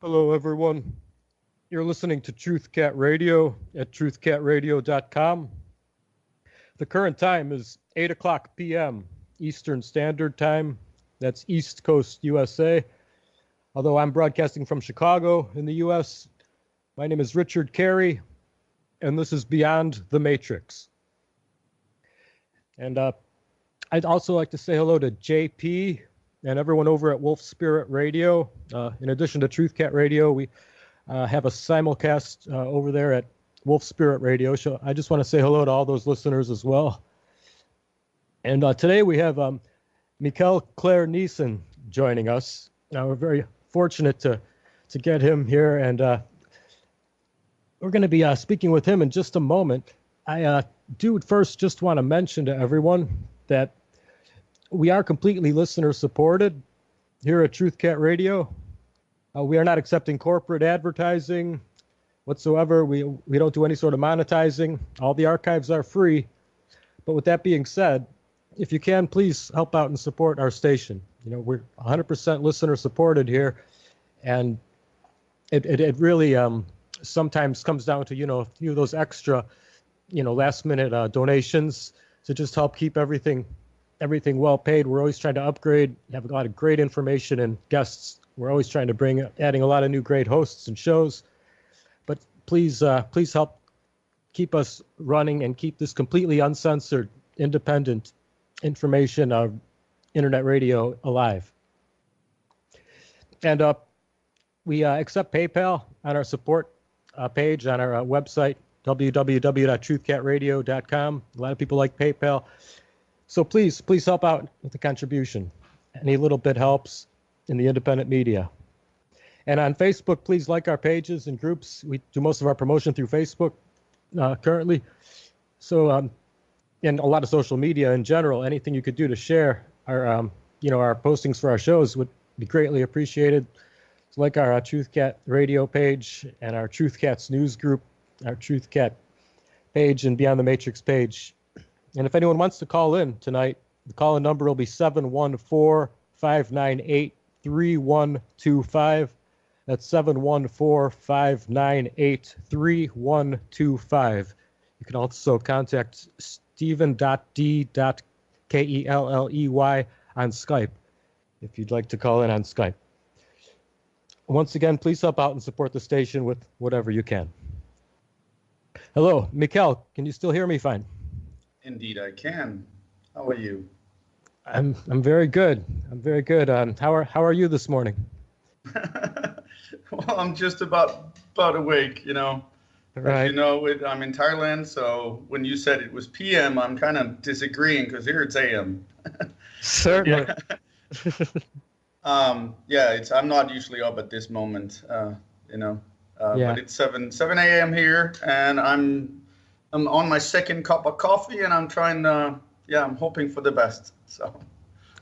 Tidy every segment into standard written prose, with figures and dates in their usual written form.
Hello, everyone. You're listening to TruthCat Radio at truthcatradio.com. The current time is 8 o'clock p.m. Eastern Standard Time. That's East Coast, USA. Although I'm broadcasting from Chicago in the U.S., my name is Richard Kary, and this is Beyond the Matrix. And I'd also like to say hello to JP and everyone over at Wolf Spirit Radio. In addition to TruthCat Radio, we have a simulcast over there at Wolf Spirit Radio. So I just want to say hello to all those listeners as well. And today we have Mikkel Clair Nissen joining us. We're very fortunate to get him here, and we're going to be speaking with him in just a moment. I do first just want to mention to everyone that we are completely listener supported here at TruthCat Radio. We are not accepting corporate advertising whatsoever. We don't do any sort of monetizing. All the archives are free. But with that being said, if you can, please help out and support our station. You know, we're 100% listener supported here, and it really sometimes comes down to, a few of those extra, last minute donations to just help keep everything well paid. We're always trying to upgrade, have a lot of great information and guests. We're always trying to adding a lot of new great hosts and shows. But please help keep us running and keep this completely uncensored, independent information of internet radio alive. And we accept PayPal on our support page on our website, www.truthcatradio.com. A lot of people like PayPal. So please help out with the contribution. Any little bit helps in the independent media. And on Facebook, please like our pages and groups. We do most of our promotion through Facebook currently. So, and a lot of social media in general, anything you could do to share our, our postings for our shows would be greatly appreciated. So like our TruthCat radio page and our TruthCats news group, our TruthCat page and Beyond the Matrix page. And if anyone wants to call in tonight, the call-in number will be 714-598-3125. That's 714-598-3125. You can also contact Stephen.D.Kelley on Skype if you'd like to call in on Skype. Once again, please help out and support the station with whatever you can. Hello, Mikkel, can you still hear me fine? Indeed, I can. How are you? I'm very good. I'm very good. How are you this morning? Well, I'm just about awake. Right. As you know, I'm in Thailand, so when you said it was PM, I'm kind of disagreeing because here it's AM. Certainly. I'm not usually up at this moment. But it's 7 a.m. here, and I'm on my second cup of coffee, and I'm trying to, I'm hoping for the best. So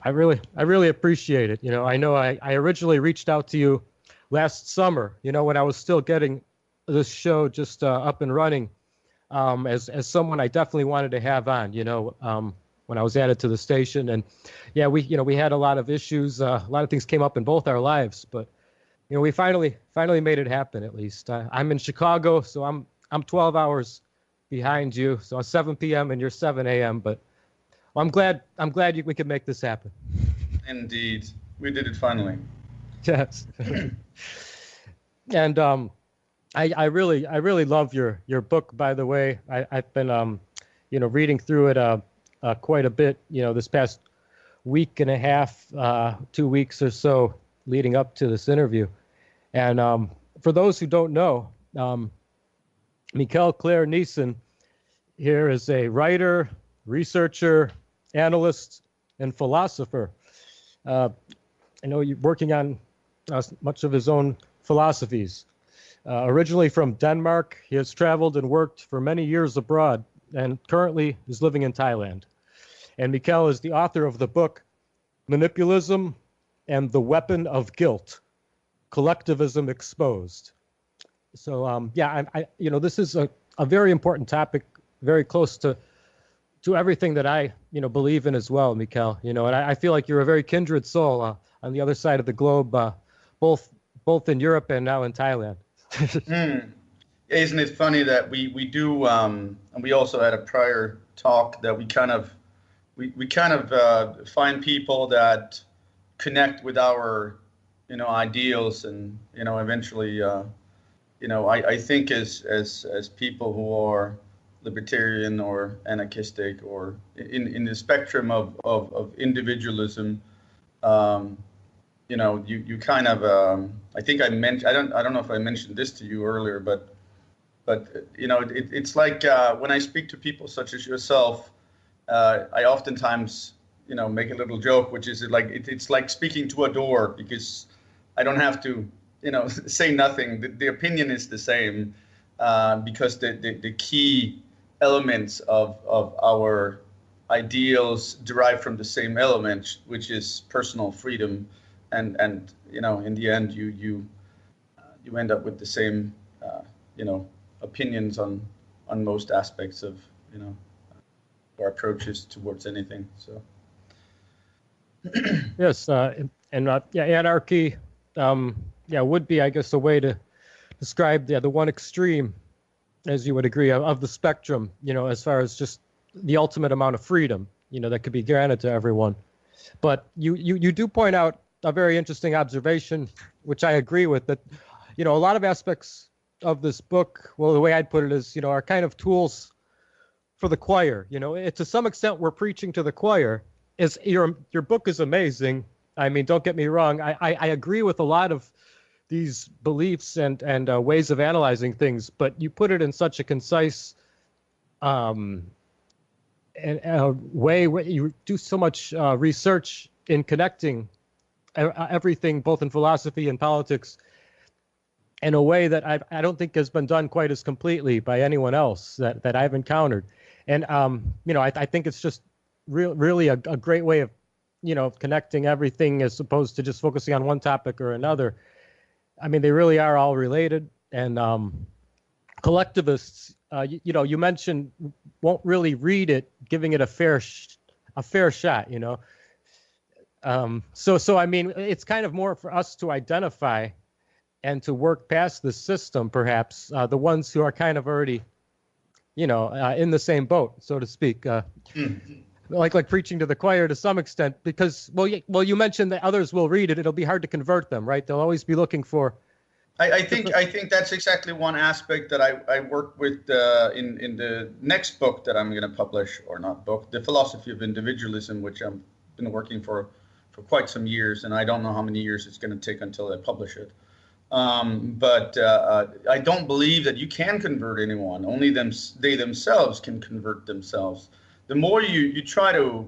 I really appreciate it. I know I originally reached out to you last summer, when I was still getting this show just up and running, as someone I definitely wanted to have on, when I was added to the station. And we had a lot of issues, a lot of things came up in both our lives, but we finally made it happen. At least I'm in Chicago, so I'm 12 hours behind you, so it's 7 p.m. and you're 7 a.m. But I'm glad we could make this happen. Indeed, we did it finally. Yes. And I really love your book. By the way, I've been reading through it quite a bit. This past week and a half, 2 weeks or so leading up to this interview. And for those who don't know, Mikkel Clair Nissen here is a writer, researcher, analyst, and philosopher. I know you're working on much of his own philosophies. Originally from Denmark, he has traveled and worked for many years abroad and currently is living in Thailand. And Mikkel is the author of the book Manipulism and the Weapon of Guilt, Collectivism Exposed. So, this is a very important topic, very close to everything that I, believe in as well, Mikkel. And I feel like you're a very kindred soul on the other side of the globe, both both in Europe and now in Thailand. Isn't it funny that we do, and we also had a prior talk that we kind of find people that connect with our, ideals, and eventually, I think as people who are libertarian or anarchistic or in the spectrum of individualism, you kind of, I think I mentioned, I don't know if I mentioned this to you earlier, but it's like when I speak to people such as yourself, I oftentimes, make a little joke, which is it's like speaking to a door, because I don't have to, say nothing. The opinion is the same, because the key elements of our ideals derive from the same element, which is personal freedom, and in the end you end up with the same opinions on most aspects of our approaches towards anything. So yes, anarchy would be, I guess, a way to describe the one extreme, as you would agree, of the spectrum, as far as just the ultimate amount of freedom, that could be granted to everyone. But you do point out a very interesting observation, which I agree with, that, a lot of aspects of this book, well, the way I'd put it is, are kind of tools for the choir. To some extent, we're preaching to the choir. Your book is amazing. I mean, don't get me wrong. I agree with a lot of these beliefs and ways of analyzing things, but you put it in such a concise way, where you do so much research in connecting everything, both in philosophy and politics, in a way that I don't think has been done quite as completely by anyone else that I've encountered. And, I think it's just really a great way of, connecting everything, as opposed to just focusing on one topic or another. I mean, they really are all related. And collectivists, you mentioned, won't really read it, giving it a fair shot, So I mean, it's kind of more for us to identify and to work past the system, perhaps, the ones who are kind of already, in the same boat, so to speak, like preaching to the choir to some extent, because, well, you mentioned that others will read it. It'll be hard to convert them, right? They'll always be looking for. I think that's exactly one aspect that I work with in the next book that I'm going to publish, or not book, The Philosophy of Individualism, which I've been working for quite some years, and I don't know how many years it's going to take until I publish it. But I don't believe that you can convert anyone. Only they themselves can convert themselves. The more you try to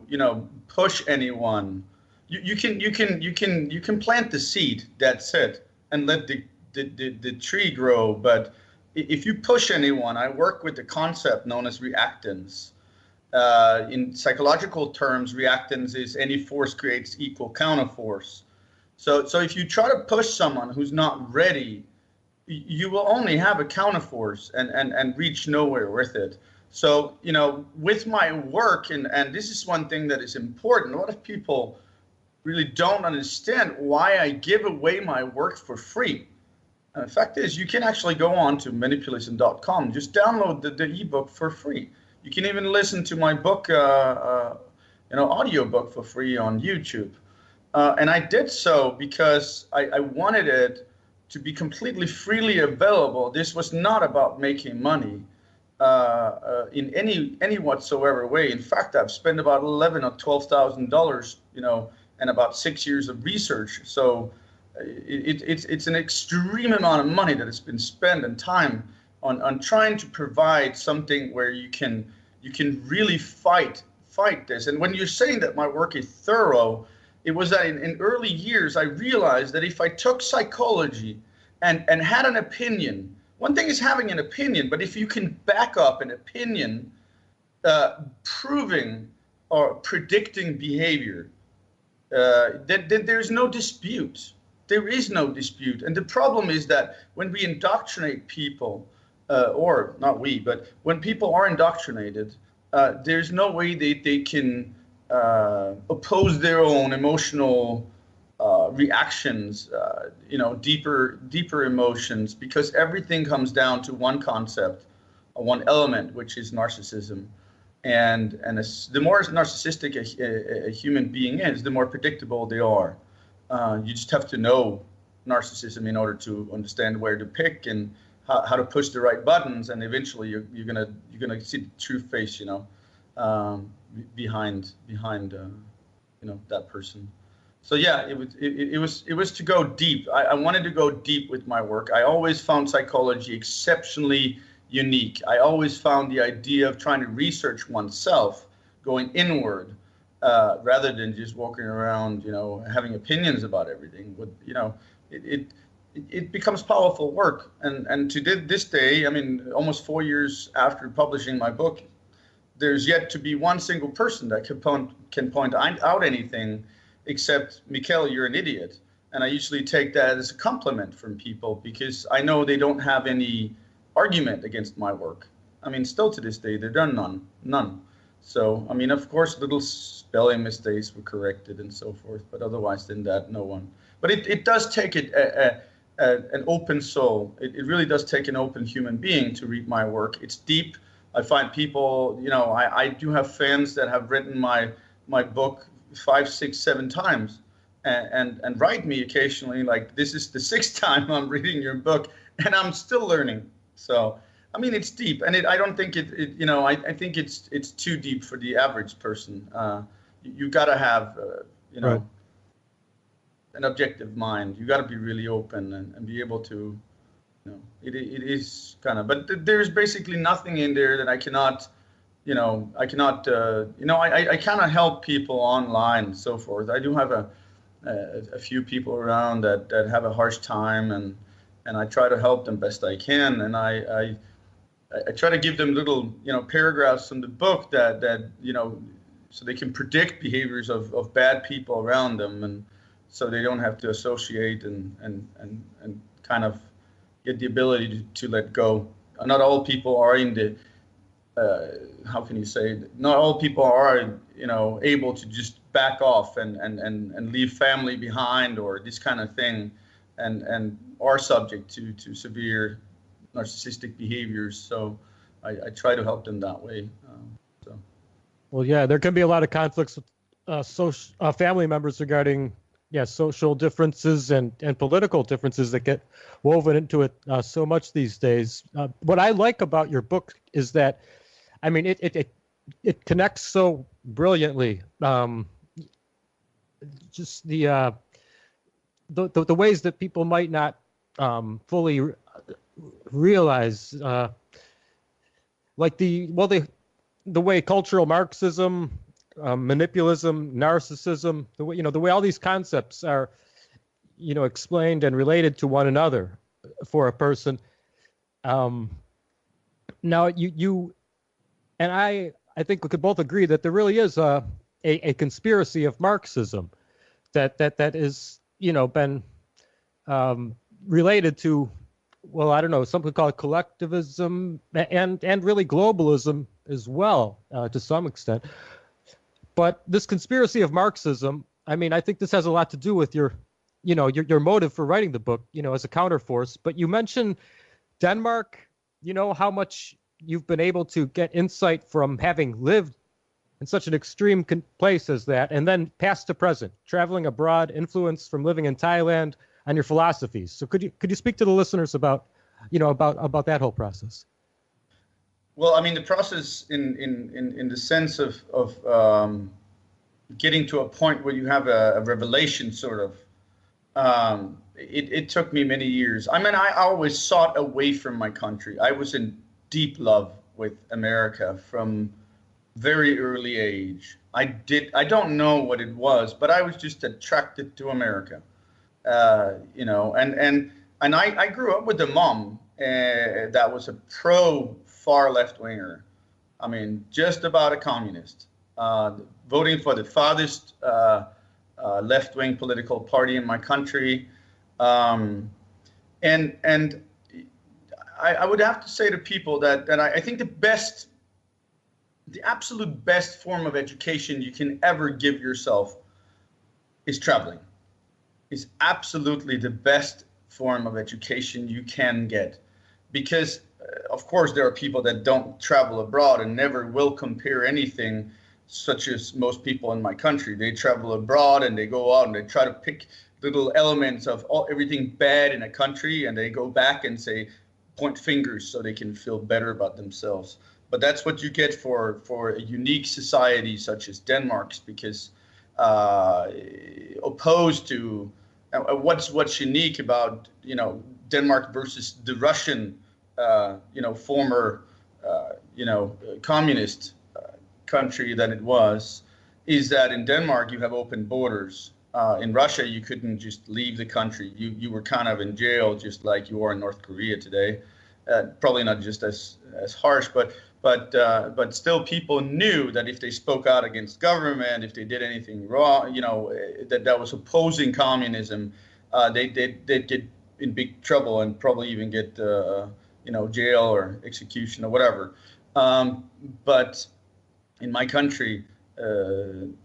push anyone, you can plant the seed. That's it, and let the tree grow. But if you push anyone, I work with the concept known as reactance. In psychological terms, reactance is any force creates equal counterforce. So if you try to push someone who's not ready, you will only have a counterforce and reach nowhere with it. So, with my work, and this is one thing that is important, a lot of people really don't understand why I give away my work for free. And the fact is, you can actually go on to manipulism.com, just download the ebook for free. You can even listen to my book, audio book for free on YouTube. And I did so because I wanted it to be completely freely available. This was not about making money in any whatsoever way. In fact, I've spent about $11,000 or $12,000, and about 6 years of research. So it's an extreme amount of money that has been spent, and time on trying to provide something where you can really fight this. And when you're saying that my work is thorough, it was that in early years I realized that if I took psychology and had an opinion, one thing is having an opinion, but if you can back up an opinion proving or predicting behavior, then there's no dispute. There is no dispute. And the problem is that when we indoctrinate people, or not we, but when people are indoctrinated, there's no way they can oppose their own emotional reactions, deeper emotions, because everything comes down to one concept, one element, which is narcissism. And the more narcissistic a human being is, the more predictable they are. You just have to know narcissism in order to understand where to pick and how to push the right buttons, and eventually you're gonna see the true face, behind that person. So yeah, it was to go deep. I wanted to go deep with my work. I always found psychology exceptionally unique. I always found the idea of trying to research oneself, going inward, rather than just walking around, having opinions about everything. It becomes powerful work. And to this day, I mean, almost 4 years after publishing my book, there's yet to be one single person that can point out anything except, Mikkel, you're an idiot. And I usually take that as a compliment from people, because I know they don't have any argument against my work. I mean, still to this day, there are none. So, I mean, of course, little spelling mistakes were corrected and so forth, but otherwise than that, no one. But it does take an open soul. It really does take an open human being to read my work. It's deep. I find people, I do have fans that have written my book 5, 6, 7 times and write me occasionally like, this is the 6th time I'm reading your book and I'm still learning. So, I mean, it's deep, and I don't think I think it's too deep for the average person. You got to have, right. an objective mind. You got to be really open and be able to, it is kind of, but there's basically nothing in there that I cannot, I cannot help people online and so forth. I do have a few people around that have a harsh time, and I try to help them best I can, and I try to give them little, paragraphs from the book that so they can predict behaviors of bad people around them, and so they don't have to associate and kind of get the ability to let go. Not all people are in the how can you say? Not all people are able to just back off and leave family behind or this kind of thing, and are subject to severe narcissistic behaviors. So I try to help them that way. Well, yeah, there can be a lot of conflicts with family members regarding social differences and political differences that get woven into it so much these days. What I like about your book is that, I mean, it connects so brilliantly. Just the ways that people might not fully realize, like the way cultural Marxism, manipulism, narcissism, the way all these concepts are, explained and related to one another for a person. Now you and I think we could both agree that there really is a conspiracy of Marxism that is, been related to, well, I don't know, something called collectivism and really globalism as well, to some extent. But this conspiracy of Marxism, I mean, I think this has a lot to do with your motive for writing the book, as a counterforce. But you mentioned Denmark, how much you've been able to get insight from having lived in such an extreme place as that, and then past to present, traveling abroad, influence from living in Thailand, and your philosophies. So could you speak to the listeners about that whole process? Well, I mean, the process in the sense of getting to a point where you have a revelation, sort of. It took me many years. I mean, I always sought away from my country. I was in deep love with America from very early age. I don't know what it was, but I was just attracted to America. And I grew up with a mom that was a far left winger. I mean, just about a communist, voting for the farthest left wing political party in my country. And I would have to say to people that I think the absolute best form of education you can ever give yourself is traveling. is absolutely the best form of education you can get. Because, of course, there are people that don't travel abroad and never will compare anything, such as most people in my country. They travel abroad and they go out and they try to pick little elements of everything bad in a country, and they go back and say, point fingers so they can feel better about themselves. But that's what you get for a unique society such as Denmark's, because opposed to what's unique about Denmark versus the Russian former communist country that it was, is that in Denmark you have open borders. In Russia you couldn't just leave the country. You were kind of in jail, just like you are in North Korea today. Probably not just as harsh, but still people knew that if they spoke out against government, if they did anything wrong, that was opposing communism, they'd get in big trouble and probably even get jail or execution or whatever. But in my country,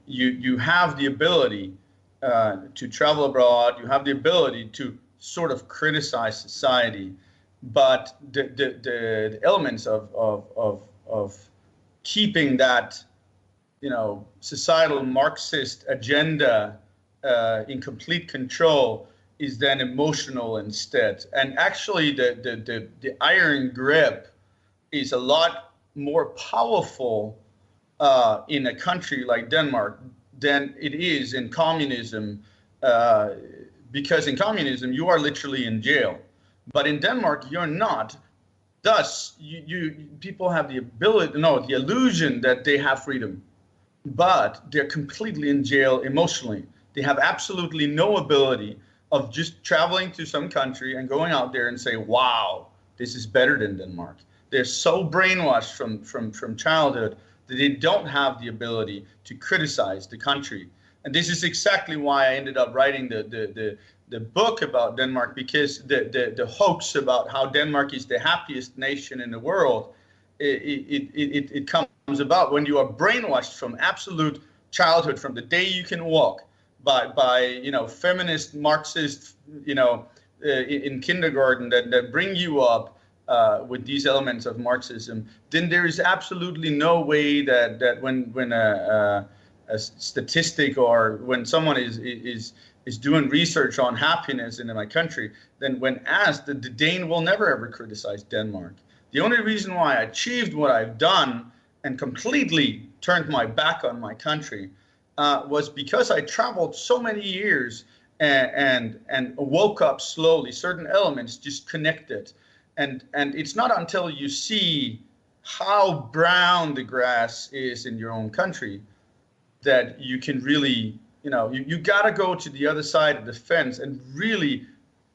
you have the ability to travel abroad. You have the ability to sort of criticize society, but the elements of keeping that societal Marxist agenda in complete control is then emotional instead. And actually the iron grip is a lot more powerful in a country like Denmark than it is in communism, because in communism you are literally in jail, but in Denmark you're not. Thus, people have the illusion that they have freedom, but they're completely in jail emotionally. They have absolutely no ability of just traveling to some country and going out there and say, wow, this is better than Denmark. They're so brainwashed from childhood that they don't have the ability to criticize the country. And this is exactly why I ended up writing the book about Denmark, because the hoax about how Denmark is the happiest nation in the world, it comes about when you are brainwashed from absolute childhood, from the day you can walk, by feminist Marxist in kindergarten that bring you up with these elements of Marxism. Then there is absolutely no way that when a statistic, or when someone is doing research on happiness in my country, then when asked, the Dane will never ever criticize Denmark. The only reason why I achieved what I've done and completely turned my back on my country was because I traveled so many years and woke up slowly. Certain elements just connected. And it's not until you see how brown the grass is in your own country that you can really, you got to go to the other side of the fence and really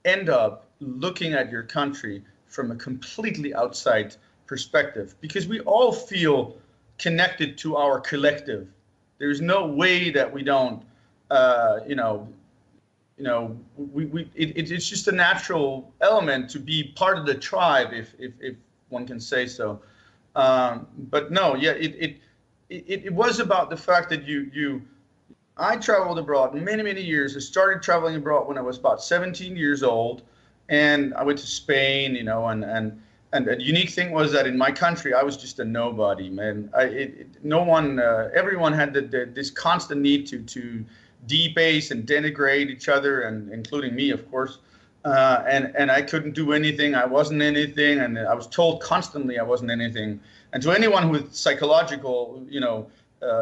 end up looking at your country from a completely outside perspective, because we all feel connected to our collective. There's no way that we don't, it's just a natural element to be part of the tribe, if one can say so. But no, yeah, it was about the fact that I traveled abroad many years. I started traveling abroad when I was about 17 years old, and I went to Spain, and the unique thing was that in my country I was just a nobody, man. Everyone had this constant need to debase and denigrate each other, and including me, of course. And I couldn't do anything. I wasn't anything, and I was told constantly I wasn't anything. And to anyone with psychological,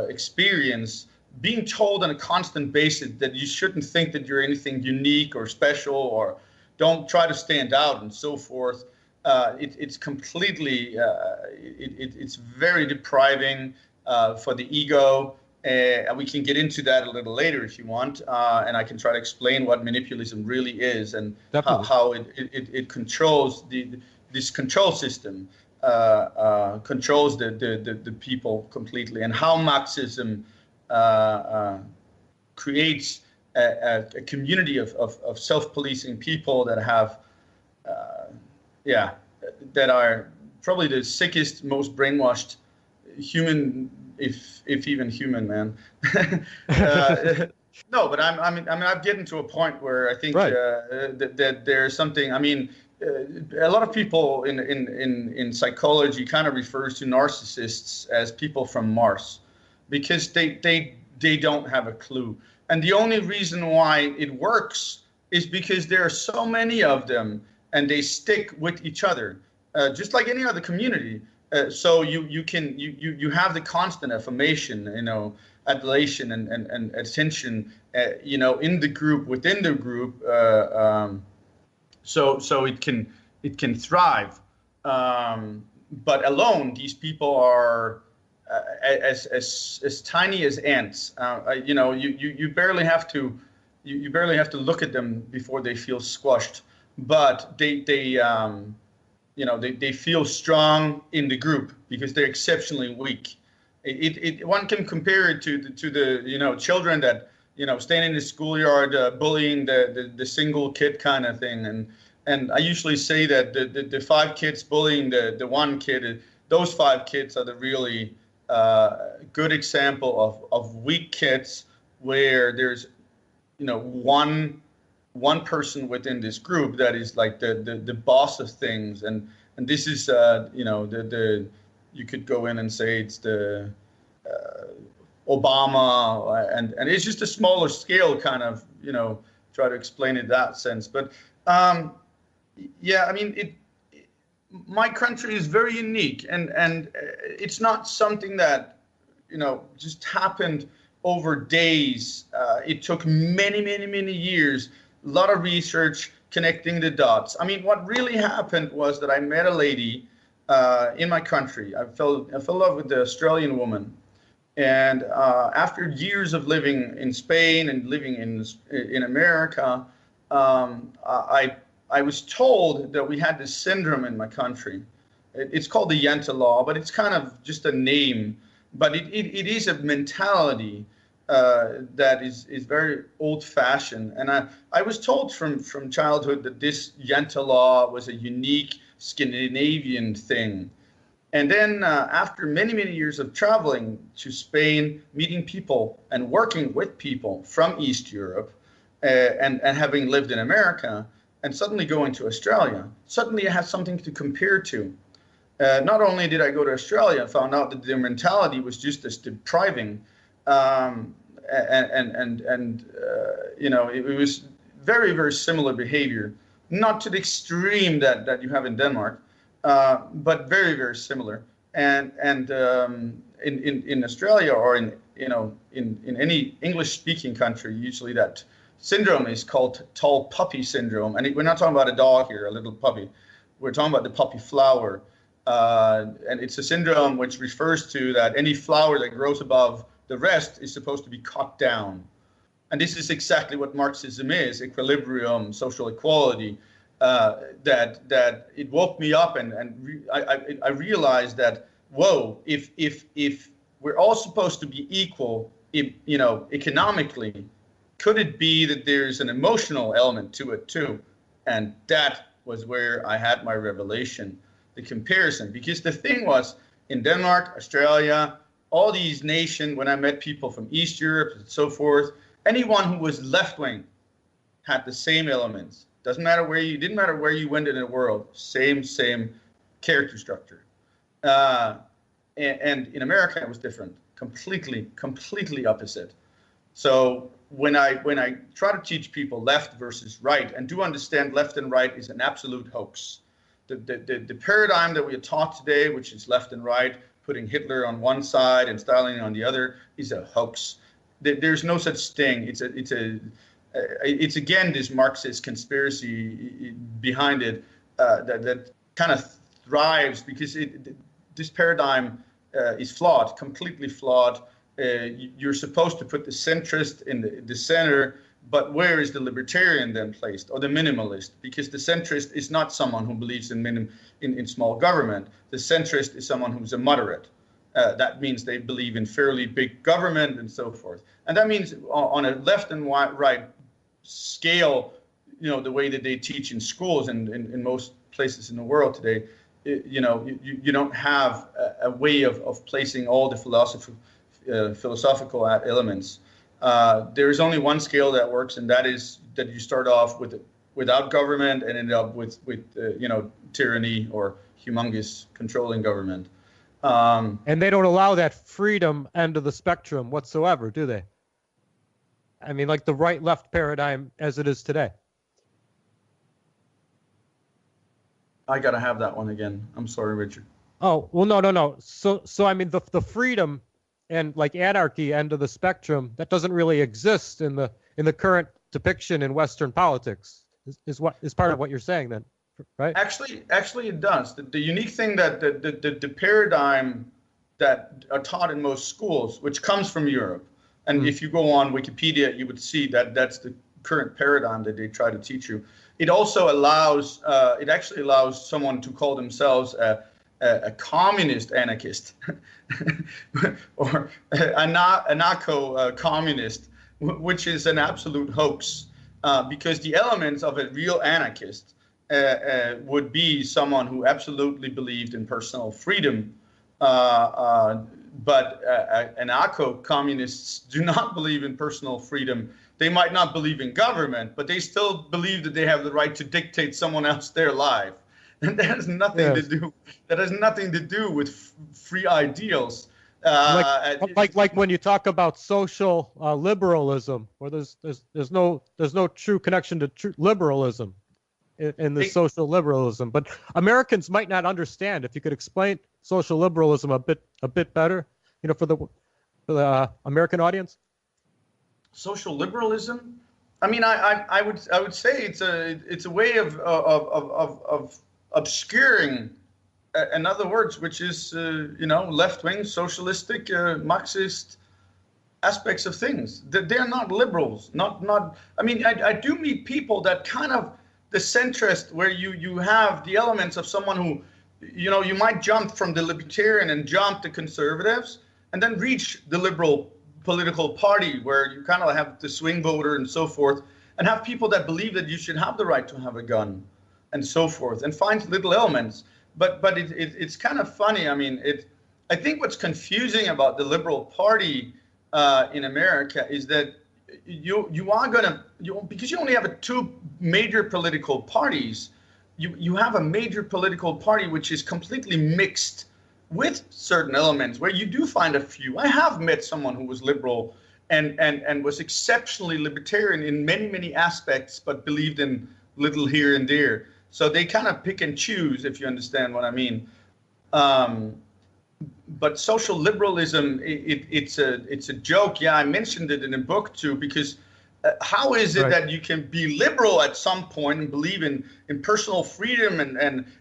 experience, being told on a constant basis that you shouldn't think that you're anything unique or special, or don't try to stand out and so forth, it's completely, it's very depriving for the ego. We can get into that a little later if you want, and I can try to explain what manipulism really is, and how it controls this control system, controls the people completely, and how Marxism creates a community of self-policing people that have, that are probably the sickest, most brainwashed human, if even human, man. No, but I've gotten to a point where I think Right. that there's something. I mean, a lot of people in psychology kind of refers to narcissists as people from Mars, because they don't have a clue. And the only reason why it works is because there are so many of them, and they stick with each other, just like any other community. So you have the constant affirmation, adulation and attention, in the group, within the group, so it can thrive. But alone, these people are as tiny as ants. You barely have to look at them before they feel squashed. But they feel strong in the group because they're exceptionally weak. One can compare it to the children that stand in the schoolyard bullying the single kid kind of thing. And I usually say that the five kids bullying the one kid, those five kids are the really good example of weak kids, where there's one person within this group that is like the boss of things. And this is the you could go in and say it's the Obama, and it's just a smaller scale kind of, try to explain it that sense. But yeah, I mean, my country is very unique, and it's not something that just happened over days. It took many years, a lot of research, connecting the dots. I mean, what really happened was that I met a lady in my country. I fell in love with the Australian woman, and after years of living in Spain and living in America, I was told that we had this syndrome in my country. It's called the Yenta law, but it's kind of just a name. But it is a mentality that is very old-fashioned. And I was told from childhood that this Yenta law was a unique Scandinavian thing. And then after many years of traveling to Spain, meeting people and working with people from East Europe, and having lived in America, and suddenly going to Australia, suddenly I had something to compare to. Not only did I go to Australia and found out that their mentality was just as depriving, it was very similar behavior, not to the extreme that you have in Denmark, but very similar. And in Australia, or in any English-speaking country, usually that syndrome is called tall puppy syndrome. And we're not talking about a dog here, a little puppy. We're talking about the puppy flower. And it's a syndrome which refers to that any flower that grows above the rest is supposed to be cut down. And this is exactly what Marxism is: equilibrium, social equality. That it woke me up, and I realized that, whoa, if we're all supposed to be equal, economically, could it be that there's an emotional element to it too? And that was where I had my revelation, the comparison. Because the thing was, in Denmark, Australia, all these nations, when I met people from East Europe and so forth, anyone who was left-wing had the same elements. Didn't matter where you went in the world, same character structure. And in America, it was different, completely opposite. So when I try to teach people left versus right, and do understand left and right is an absolute hoax. The paradigm that we are taught today, which is left and right, putting Hitler on one side and Stalin on the other, is a hoax. There's no such thing. It's again this Marxist conspiracy behind it that kind of thrives, because this paradigm is flawed, completely flawed. You're supposed to put the centrist in the center, but where is the libertarian then placed, or the minimalist? Because the centrist is not someone who believes in small government. The centrist is someone who's a moderate. That means they believe in fairly big government and so forth. And that means on a left and right scale, the way that they teach in schools and in most places in the world today, you don't have a way of placing all the philosophical elements. There's only one scale that works, and that is that you start off without government and end up with tyranny or humongous controlling government. And they don't allow that freedom end of the spectrum whatsoever, do they? I mean, like the right-left paradigm as it is today. I gotta have that one again. I'm sorry, Richard. Oh, well, no. So I mean, the freedom and like anarchy end of the spectrum, that doesn't really exist in the current depiction in Western politics. Is part of what you're saying then, right? Actually, it does. The unique thing that the paradigm that are taught in most schools, which comes from Europe, and if you go on Wikipedia, you would see that that's the current paradigm that they try to teach you. It also allows, it actually allows someone to call themselves a communist anarchist or anarcho-communist, which is an absolute hoax, because the elements of a real anarchist would be someone who absolutely believed in personal freedom, but anarcho-communists do not believe in personal freedom. They might not believe in government, but they still believe that they have the right to dictate someone else their life. And that has nothing to do. That has nothing to do with free ideals. Like when you talk about social liberalism, where there's no true connection to true liberalism in the social liberalism. But Americans might not understand. If you could explain social liberalism a bit better, for the American audience. Social liberalism. I mean, I would say it's a way of obscuring, in other words, which is left-wing, socialistic, Marxist aspects of things. They're not liberals. Not. I mean, I do meet people that kind of the centrist, where you have the elements of someone who, you might jump from the libertarian and jump to conservatives, and then reach the liberal political party, where you kind of have the swing voter and so forth, and have people that believe that you should have the right to have a gun and so forth, and find little elements. But it's kind of funny. I mean, I think what's confusing about the Liberal Party in America is that you are gonna, because you only have two major political parties, you have a major political party which is completely mixed with certain elements, where you do find a few. I have met someone who was liberal and was exceptionally libertarian in many aspects, but believed in little here and there. So they kind of pick and choose, if you understand what I mean. But social liberalism, it's a joke. Yeah, I mentioned it in a book too, because how is it that you can be liberal at some point and believe in personal freedom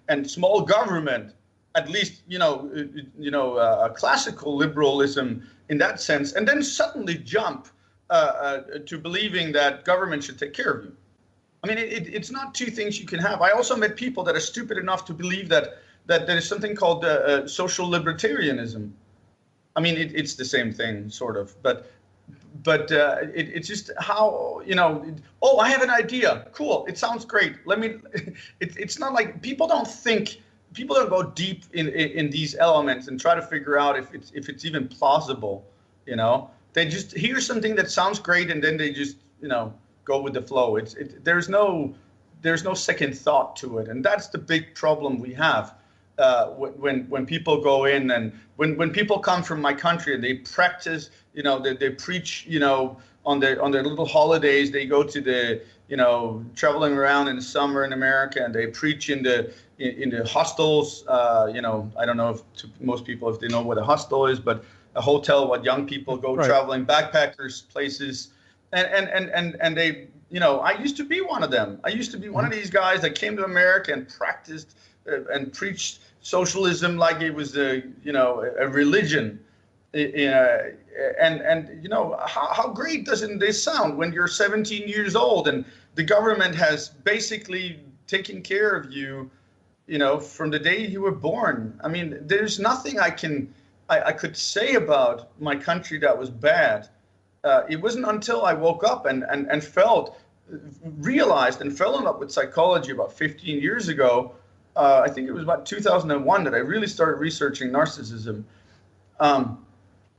and small government, at least a classical liberalism in that sense, and then suddenly jump to believing that government should take care of you? I mean, it's not two things you can have. I also met people that are stupid enough to believe that there is something called social libertarianism. I mean, it's the same thing, sort of, but it's just how, oh, I have an idea. Cool. It sounds great. It's not like people don't go deep in these elements and try to figure out if it's even plausible. They just hear something that sounds great, and then they just, go with the flow. There's no second thought to it, and that's the big problem we have when people go in, and when people come from my country and they practice, they preach, on their little holidays. They go to the traveling around in the summer in America, and they preach in the hostels. I don't know if most people, if they know what a hostel is, but a hotel what young people go traveling, backpackers places. And they, I used to be one of them. I used to be one of these guys that came to America and practiced and preached socialism like it was a religion. How great doesn't this sound when you're 17 years old and the government has basically taken care of you, from the day you were born? I mean, there's nothing I could say about my country that was bad. It wasn't until I woke up and realized and fell in love with psychology about 15 years ago. I think it was about 2001 that I really started researching narcissism.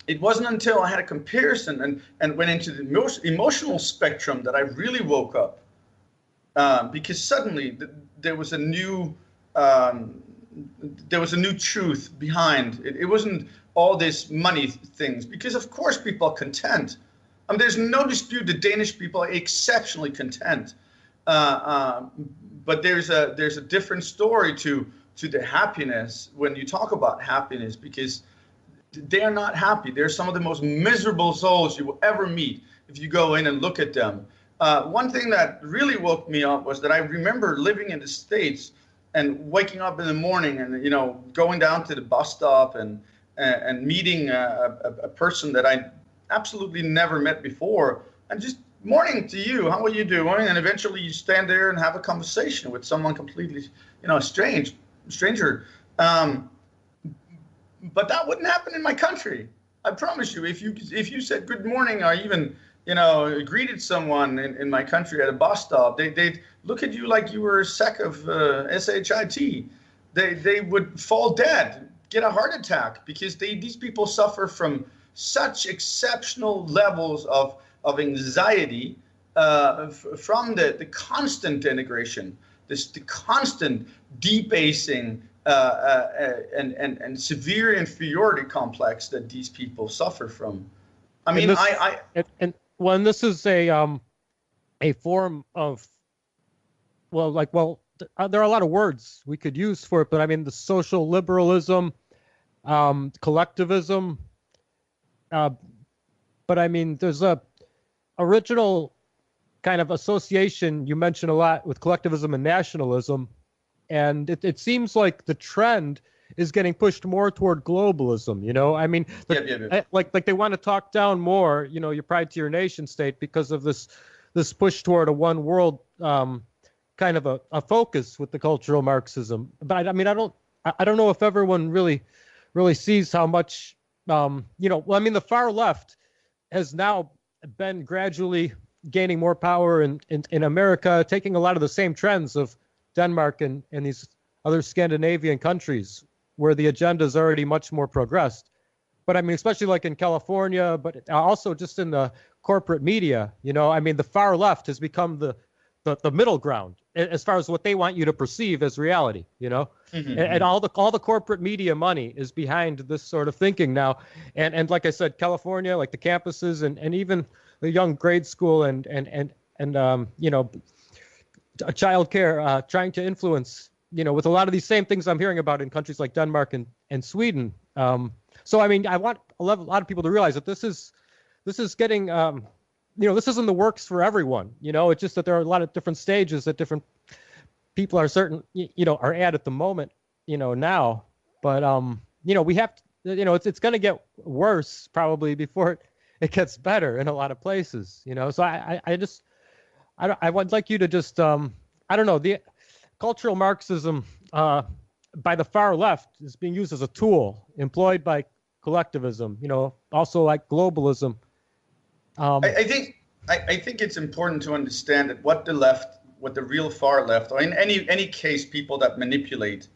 it wasn't until I had a comparison and went into the most emotional spectrum that I really woke up, because suddenly there was a new truth behind it. It wasn't all this money things, because of course people are content. I mean, there's no dispute that Danish people are exceptionally content, but there's a different story to the happiness when you talk about happiness, because they are not happy. They're some of the most miserable souls you will ever meet if you go in and look at them. One thing that really woke me up was that I remember living in the States and waking up in the morning and, you know, going down to the bus stop and meeting a person that I absolutely never met before, and just, morning to you, how are you doing? And eventually you stand there and have a conversation with someone completely, you know, a stranger. But that wouldn't happen in my country. I promise you. If you said good morning, or even, you know, greeted someone in my country at a bus stop, they'd look at you like you were a sack of shit. They would fall dead, get a heart attack, because these people suffer from such exceptional levels of anxiety from the constant denigration, the constant debasing and severe inferiority complex that these people suffer from. I mean, when this is a form of, there are a lot of words we could use for it, but I mean, the social liberalism, collectivism, but I mean, there's a original kind of association you mentioned a lot with collectivism and nationalism, and it seems like the trend is getting pushed more toward globalism. You know, I mean, like they want to talk down more, you know, your pride to your nation state, because of this push toward a one world kind of a focus with the cultural Marxism. But I mean, I don't know if everyone really sees how much, you know, well, I mean, the far left has now been gradually gaining more power in America, taking a lot of the same trends of Denmark and these other Scandinavian countries where the agenda is already much more progressed. But I mean, especially like in California, but also just in the corporate media, you know, I mean, the far left has become the middle ground as far as what they want you to perceive as reality, you know, and all the corporate media money is behind this sort of thinking now. And like I said, California, like the campuses and even the young grade school and you know, child care, trying to influence, you know, with a lot of these same things I'm hearing about in countries like Denmark and Sweden. So, I mean, I want a lot of people to realize that this is getting, you know, this isn't the works for everyone. You know, it's just that there are a lot of different stages that different people are are at the moment, you know, now. But, you know, we have to, you know, it's going to get worse probably before it gets better in a lot of places, you know. So I would like you to just, I don't know, the cultural Marxism by the far left is being used as a tool employed by collectivism, you know, also like globalism. I think it's important to understand that what the real far left, or in any case, people that manipulate,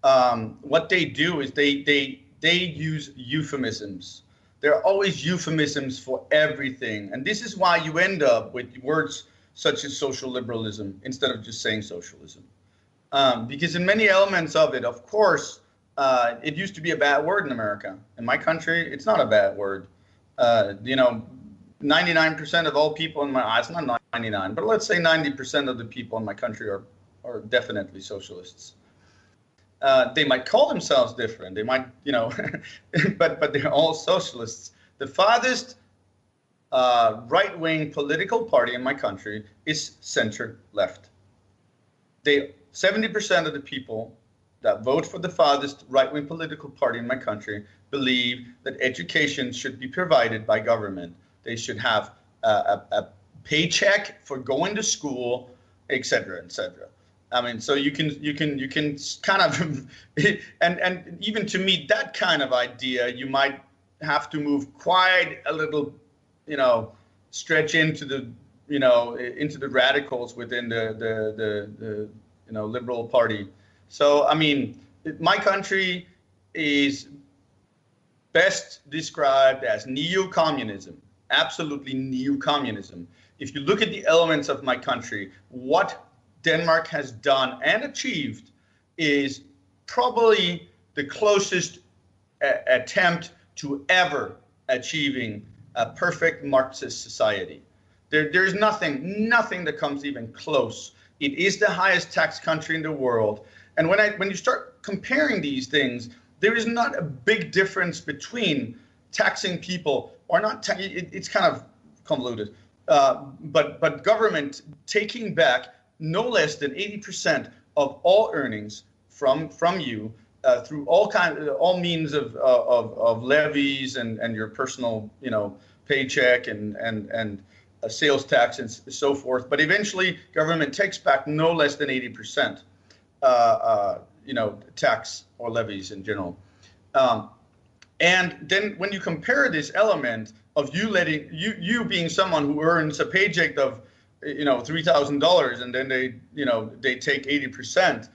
what they do is they use euphemisms. There are always euphemisms for everything, and this is why you end up with words such as social liberalism instead of just saying socialism, because in many elements of it, of course, it used to be a bad word in America. In my country, it's not a bad word. You know, 99% of all people in my eyes, not 99, but let's say 90% of the people in my country are definitely socialists. They might call themselves different. They might, you know, but they're all socialists. The farthest right-wing political party in my country is center-left. 70% of the people that vote for the farthest right-wing political party in my country believe that education should be provided by government. They should have a paycheck for going to school, et cetera, et cetera. I mean, so you can kind of, and even to meet that kind of idea, you might have to move quite a little, you know, stretch into the, you know, into the radicals within the you know, liberal party. So I mean, my country is best described as neo-communism, absolutely neo-communism. If you look at the elements of my country, what Denmark has done and achieved is probably the closest attempt to ever achieving a perfect Marxist society. There's nothing that comes even close. It is the highest tax country in the world. And when you start comparing these things, there is not a big difference between taxing people or not. It's kind of convoluted. But government taking back no less than 80% of all earnings from you through all means of levies and your personal paycheck and sales tax and so forth. But eventually, government takes back no less than 80%. Tax or levies in general. And then when you compare this element of you being someone who earns a paycheck of $3,000 and then they take 80%,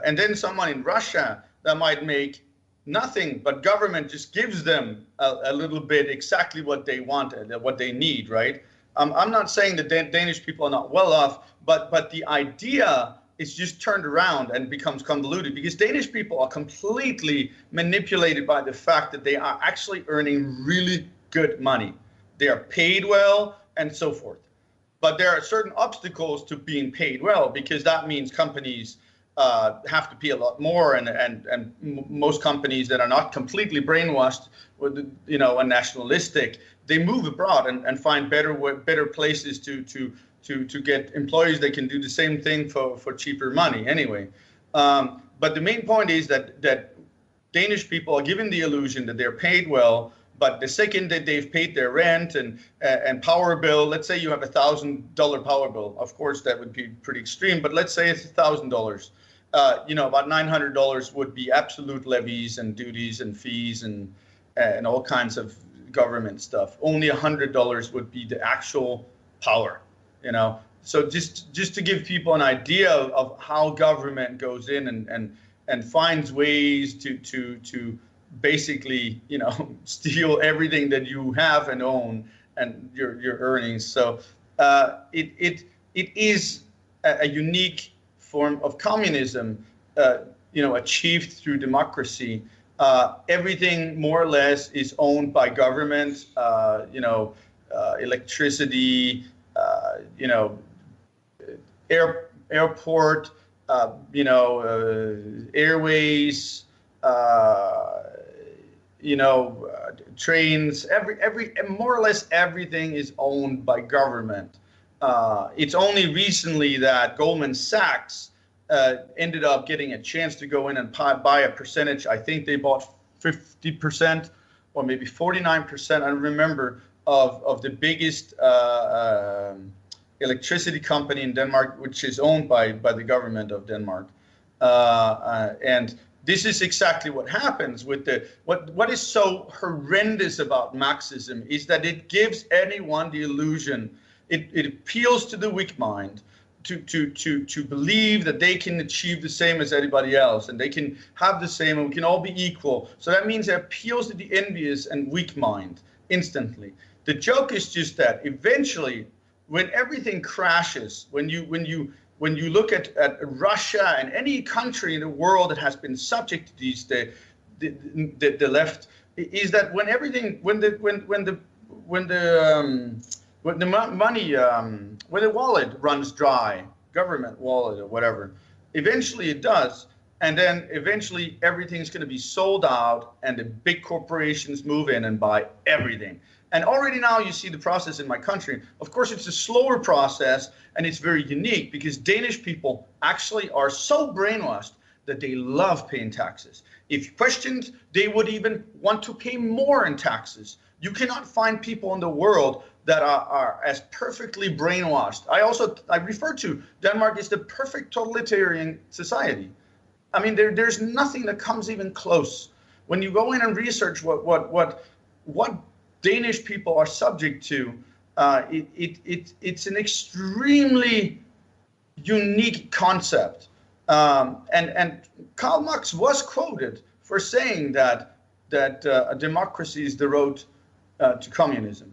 and then someone in Russia that might make nothing, but government just gives them a little bit exactly what they want, what they need, right? I'm not saying that Danish people are not well off, but the idea is just turned around and becomes convoluted because Danish people are completely manipulated by the fact that they are actually earning really good money. They are paid well and so forth. But there are certain obstacles to being paid well because that means companies have to pay a lot more, and most companies that are not completely brainwashed and nationalistic, they move abroad and find better places to get employees that can do the same thing for cheaper money anyway. But the main point is that Danish people are given the illusion that they're paid well, but the second that they've paid their rent and power bill, let's say you have $1,000 power bill, of course that would be pretty extreme, but let's say it's $1,000. About $900 would be absolute levies and duties and fees and all kinds of government stuff. Only $100 would be the actual power. So just to give people an idea of how government goes in and finds ways to basically steal everything that you have and own and your earnings. So it is a unique form of communism, achieved through democracy. Everything more or less is owned by government. Electricity. Airport, airways, trains, more or less everything is owned by government. It's only recently that Goldman Sachs ended up getting a chance to go in and buy a percentage. I think they bought 50% or maybe 49%, I remember, of the biggest electricity company in Denmark, which is owned by the government of Denmark. And this is exactly what happens with what is so horrendous about Marxism is that it gives anyone the illusion, it appeals to the weak mind to believe that they can achieve the same as anybody else and they can have the same and we can all be equal. So that means it appeals to the envious and weak mind instantly. The joke is just that eventually, when everything crashes, when you look at Russia and any country in the world that has been subject to these the left, is that when the wallet runs dry, government wallet or whatever, eventually it does, and then eventually everything's going to be sold out, and the big corporations move in and buy everything. And already now you see the process in my country. Of course, it's a slower process and it's very unique because Danish people actually are so brainwashed that they love paying taxes. If questioned, they would even want to pay more in taxes. You cannot find people in the world that are as perfectly brainwashed. I refer to Denmark as the perfect totalitarian society. I mean, there's nothing that comes even close. When you go in and research what Danish people are subject to, it's an extremely unique concept. And Karl Marx was quoted for saying that that a democracy is the road to communism.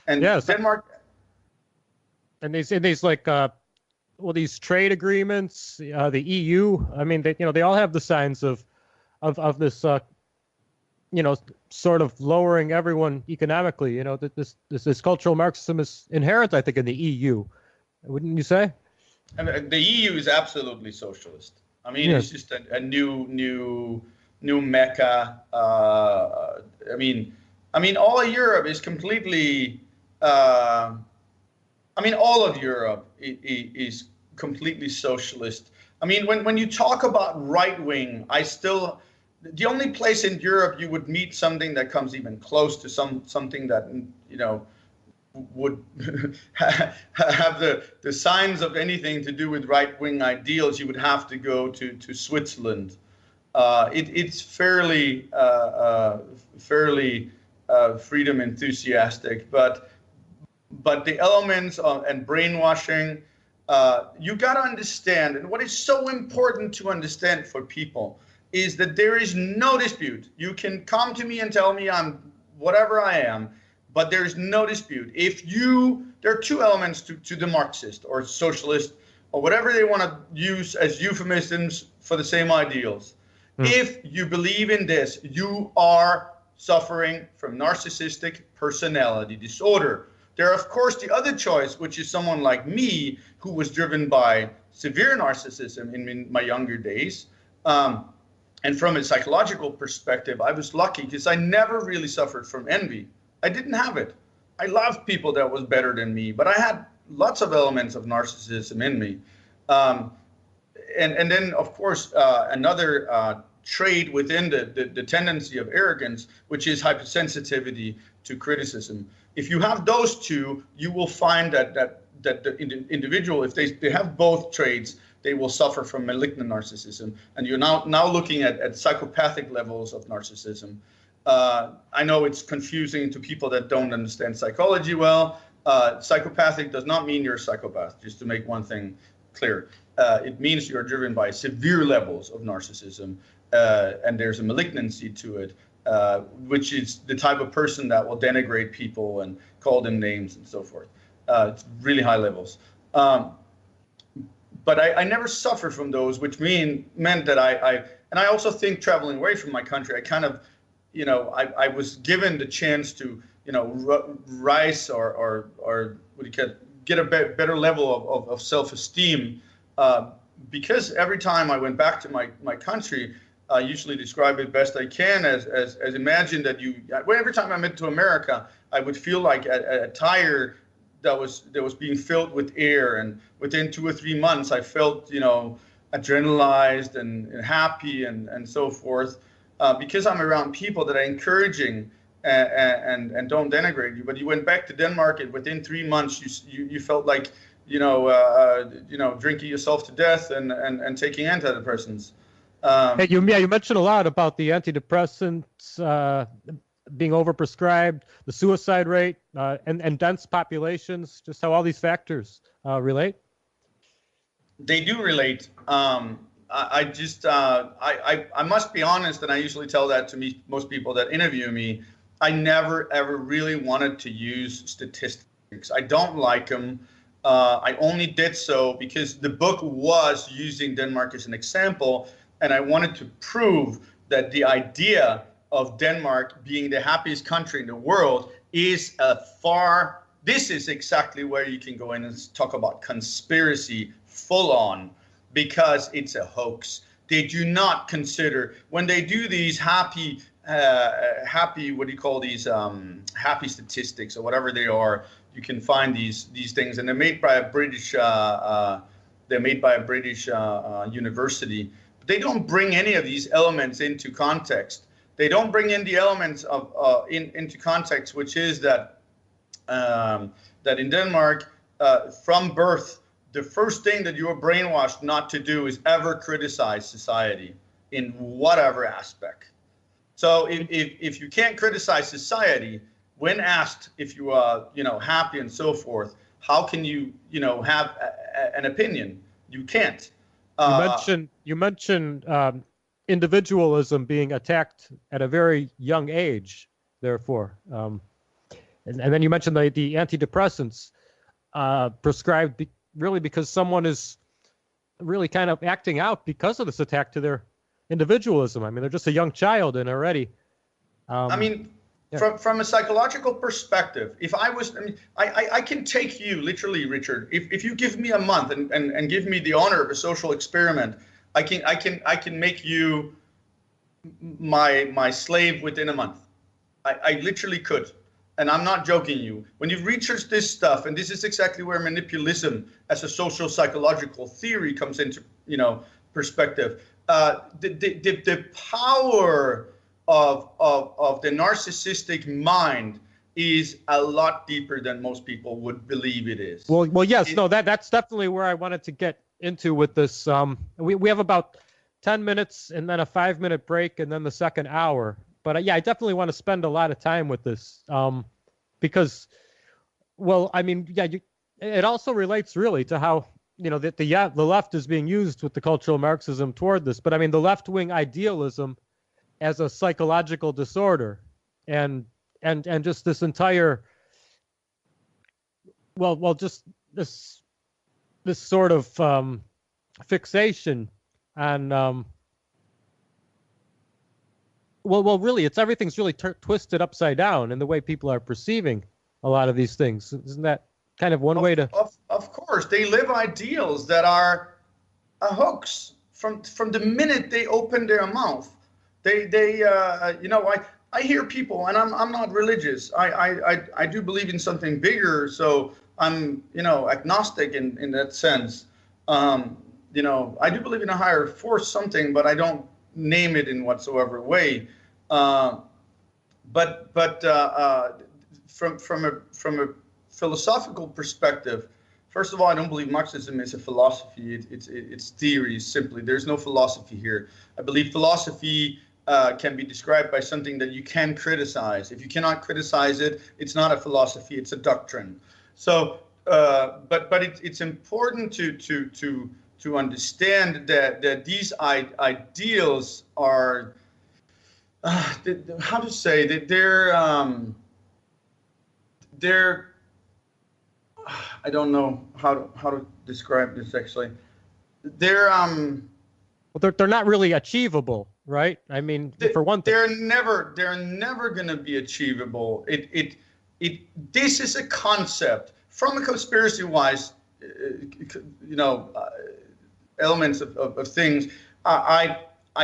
And yes. Denmark. And these like well, these trade agreements, the EU. I mean, they all have the signs of this sort of lowering everyone economically. That this cultural Marxism is inherent, I think, in the EU. Wouldn't you say? I mean, the EU is absolutely socialist. I mean, yes. It's just a new mecca. I mean, all of Europe is completely. All of Europe is completely socialist. I mean, when you talk about right wing, the only place in Europe you would meet something that comes even close to something that would have the signs of anything to do with right wing ideals, you would have to go to Switzerland. It's fairly freedom enthusiastic, but the elements and brainwashing, you got to understand, and what is so important to understand for people is that there is no dispute. You can come to me and tell me I'm whatever I am, but there is no dispute. There are two elements to the Marxist or socialist or whatever they want to use as euphemisms for the same ideals. If you believe in this, you are suffering from narcissistic personality disorder. There, of course, the other choice, which is someone like me, who was driven by severe narcissism in my younger days. And from a psychological perspective, I was lucky because I never really suffered from envy. I didn't have it. I loved people that was better than me, but I had lots of elements of narcissism in me. And then, of course, another trait within the tendency of arrogance, which is hypersensitivity to criticism. If you have those two, you will find that the individual, if they have both traits, they will suffer from malignant narcissism. And you're now looking at psychopathic levels of narcissism. I know it's confusing to people that don't understand psychology well. Psychopathic does not mean you're a psychopath, just to make one thing clear. It means you're driven by severe levels of narcissism, and there's a malignancy to it, which is the type of person that will denigrate people and call them names and so forth. It's really high levels. But I never suffered from those, which meant that I also think traveling away from my country, I kind of, I was given the chance to, rise or what do you call it, get a better level of self-esteem, because every time I went back to my country, I usually describe it best I can as imagine that every time I went to America, I would feel like a tire that was being filled with air, and within 2 or 3 months I felt adrenalized and happy and so forth, because I'm around people that are encouraging and don't denigrate you. But you went back to Denmark, and within 3 months you felt like drinking yourself to death and taking antidepressants. Hey, you mentioned a lot about the antidepressants being overprescribed, the suicide rate, and dense populations, just how all these factors relate? They do relate. I must be honest, and I usually tell that to most people that interview me, I never, ever really wanted to use statistics. I don't like them. I only did so because the book was using Denmark as an example, and I wanted to prove that the idea of Denmark being the happiest country in the world is this is exactly where you can go in and talk about conspiracy full on, because it's a hoax. They do not consider, when they do these happy, what do you call these, happy statistics or whatever they are, you can find these things, and they're made by a British, university. But they don't bring any of these elements into context. They don't bring in the elements of into context, which is that in Denmark, from birth, the first thing that you are brainwashed not to do is ever criticize society in whatever aspect. So if you can't criticize society, when asked if you are happy and so forth, how can you have an opinion? You can't. You mentioned individualism being attacked at a very young age, therefore. And then you mentioned the antidepressants prescribed really because someone is really kind of acting out because of this attack to their individualism. I mean, they're just a young child and already. I mean, yeah. from a psychological perspective, if I was, I can take you literally, Richard. If you give me a month and give me the honor of a social experiment, I can make you my slave within a month. I literally could. And I'm not joking you. When you research this stuff, and this is exactly where manipulism as a social psychological theory comes into, perspective. The power of the narcissistic mind is a lot deeper than most people would believe it is. Well, yes, that's definitely where I wanted to get into with this. We have about 10 minutes and then a 5-minute break and then the second hour. But yeah, I definitely want to spend a lot of time with this because, well, I mean, yeah, it also relates really to how, the left is being used with the cultural Marxism toward this. But I mean, the left-wing idealism as a psychological disorder and just this entire, well, just this sort of fixation on, well, really, everything's really twisted upside down in the way people are perceiving a lot of these things. Isn't that kind of one way to? Of course, they live ideals that are a hoax from the minute they open their mouth. I hear people, and I'm not religious. I do believe in something bigger, so I'm agnostic in that sense. I do believe in a higher force, something, but I don't name it in whatsoever way. But from a philosophical perspective, first of all, I don't believe Marxism is a philosophy. It's theories simply. There's no philosophy here. I believe philosophy can be described by something that you can criticize. If you cannot criticize it, it's not a philosophy. It's a doctrine. So, but it's important to understand that these ideals are, how to say that they're I don't know how to describe this actually. They're well, they're not really achievable, right? I mean, for one thing, they're never going to be achievable. This is a concept from a conspiracy-wise, elements of things. I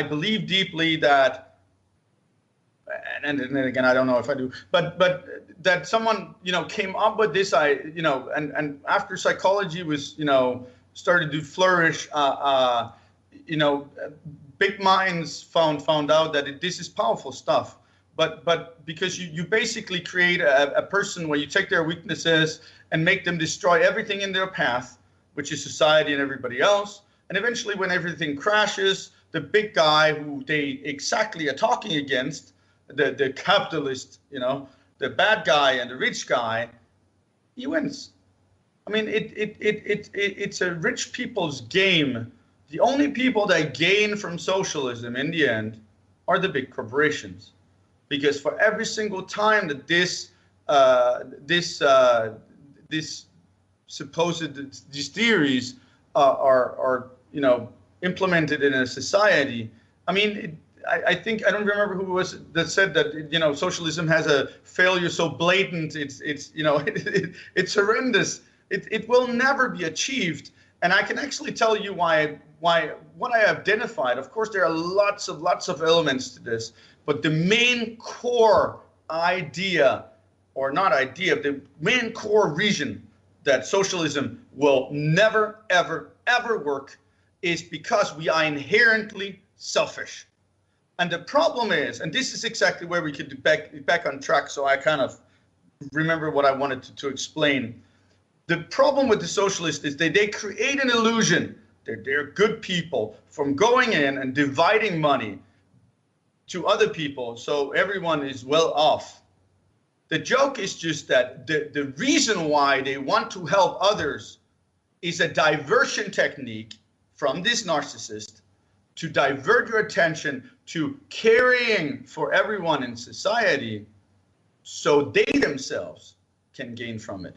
believe deeply that, and then again, I don't know if I do, but that someone came up with this, and after psychology was started to flourish, big minds found out that this is powerful stuff. But because you basically create a person where you take their weaknesses and make them destroy everything in their path, which is society and everybody else. And eventually when everything crashes, the big guy who they exactly are talking against, the capitalist, the bad guy and the rich guy, he wins. I mean, it's a rich people's game. The only people that gain from socialism in the end are the big corporations. Because for every single time that these theories are implemented in a society, I mean, I think I don't remember who it was that said that socialism has a failure so blatant it's horrendous. It will never be achieved, and I can actually tell you why what I identified. Of course, there are lots of elements to this. But the main core idea, or not idea, the main core reason that socialism will never, ever, ever work is because we are inherently selfish. And the problem is, and this is exactly where we could get back on track, so I kind of remember what I wanted to explain. The problem with the socialists is they create an illusion that they're good people from going in and dividing money to other people, so everyone is well off. The joke is just that the reason why they want to help others is a diversion technique from this narcissist to divert your attention to caring for everyone in society so they themselves can gain from it.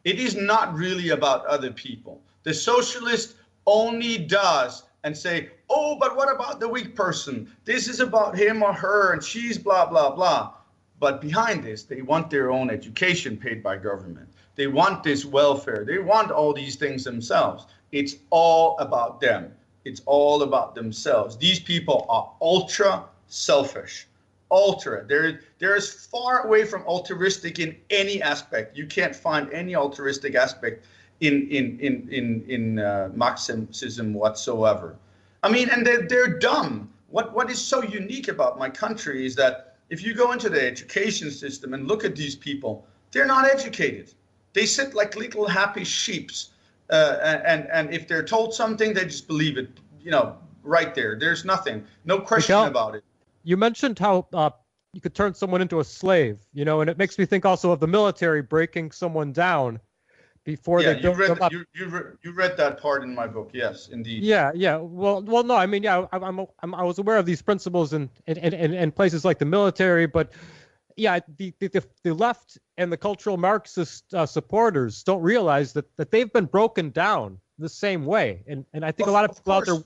It is not really about other people. The socialist only does and say, oh, but what about the weak person? This is about him or her and she's blah, blah, blah. But behind this, they want their own education paid by government. They want this welfare. They want all these things themselves. It's all about them. It's all about themselves. These people are ultra selfish. Ultra. They're as far away from altruistic in any aspect. You can't find any altruistic aspect in Marxism whatsoever. I mean, and they're dumb. What is so unique about my country is that if you go into the education system and look at these people, they're not educated. They sit like little happy sheeps, and if they're told something, they just believe it. Right there. There's nothing, no question about it. You mentioned how you could turn someone into a slave, and it makes me think also of the military breaking someone down before they build them up. You read that part in my book, yes, indeed. Yeah. Well, no. I mean, yeah, I was aware of these principles in places like the military, but yeah, the left and the cultural Marxist supporters don't realize that they've been broken down the same way, and I think a lot of people out there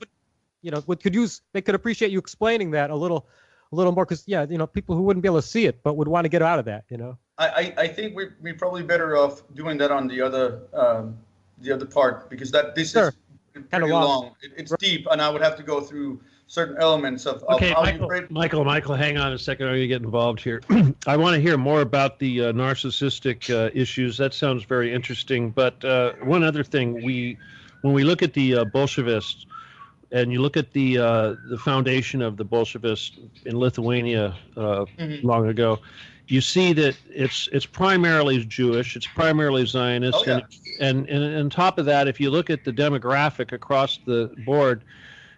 could appreciate you explaining that a little more, because people who wouldn't be able to see it but would want to get out of that. I think we're probably better off doing that on the other part, because this is pretty long. It's deep, and I would have to go through certain elements of okay, how Michael, hang on a second. Are you getting involved here? I want to hear more about the narcissistic issues. That sounds very interesting. But one other thing, when we look at the Bolshevists, and you look at the foundation of the Bolshevists in Lithuania long ago, you see that it's primarily Jewish, it's primarily Zionist, and on top of that, if you look at the demographic across the board,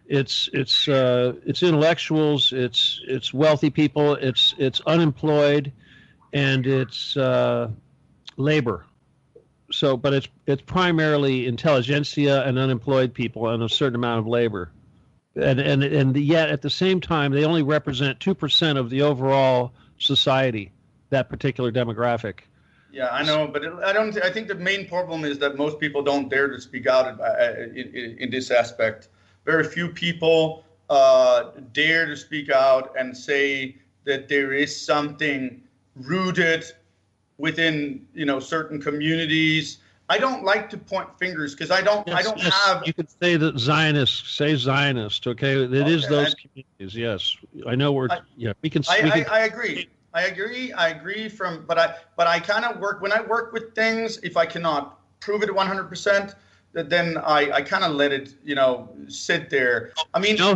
it's intellectuals, it's wealthy people, it's unemployed, and it's labor. So, but it's primarily intelligentsia and unemployed people and a certain amount of labor, and yet at the same time they only represent 2% of the overall society, that particular demographic. Yeah, I know, but I think the main problem is that most people don't dare to speak out in this aspect. Very few people dare to speak out and say that there is something rooted within certain communities. I don't like to point fingers because I don't have. You could say that Zionist. Okay, it is those communities. Yes, I know we can. I agree. But I kind of work when I work with things. If I cannot prove it 100%, then I kind of let it sit there. I mean, to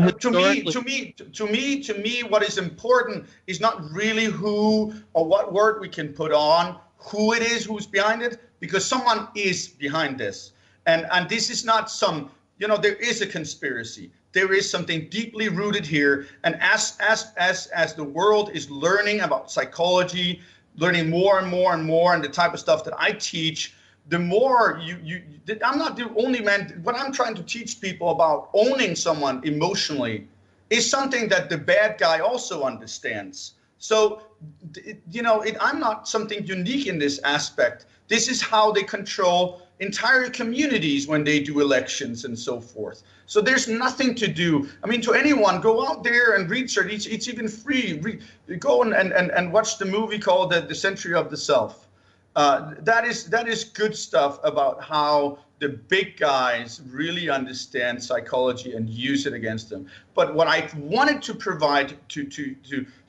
me, what is important is not really who or what word we can put on who it is who's behind it, because someone is behind this, and this is not some there is a conspiracy. There is something deeply rooted here, and as the world is learning about psychology, learning more and more and more, and the type of stuff that I teach, the more I'm not the only man. What I'm trying to teach people about owning someone emotionally is something that the bad guy also understands. So, I'm not something unique in this aspect. This is how they control entire communities when they do elections and so forth. So there's nothing to do. I mean, to anyone, go out there and research. It's even free. Go and watch the movie called The Century of the Self. That is good stuff about how the big guys really understand psychology and use it against them. But what I wanted to provide to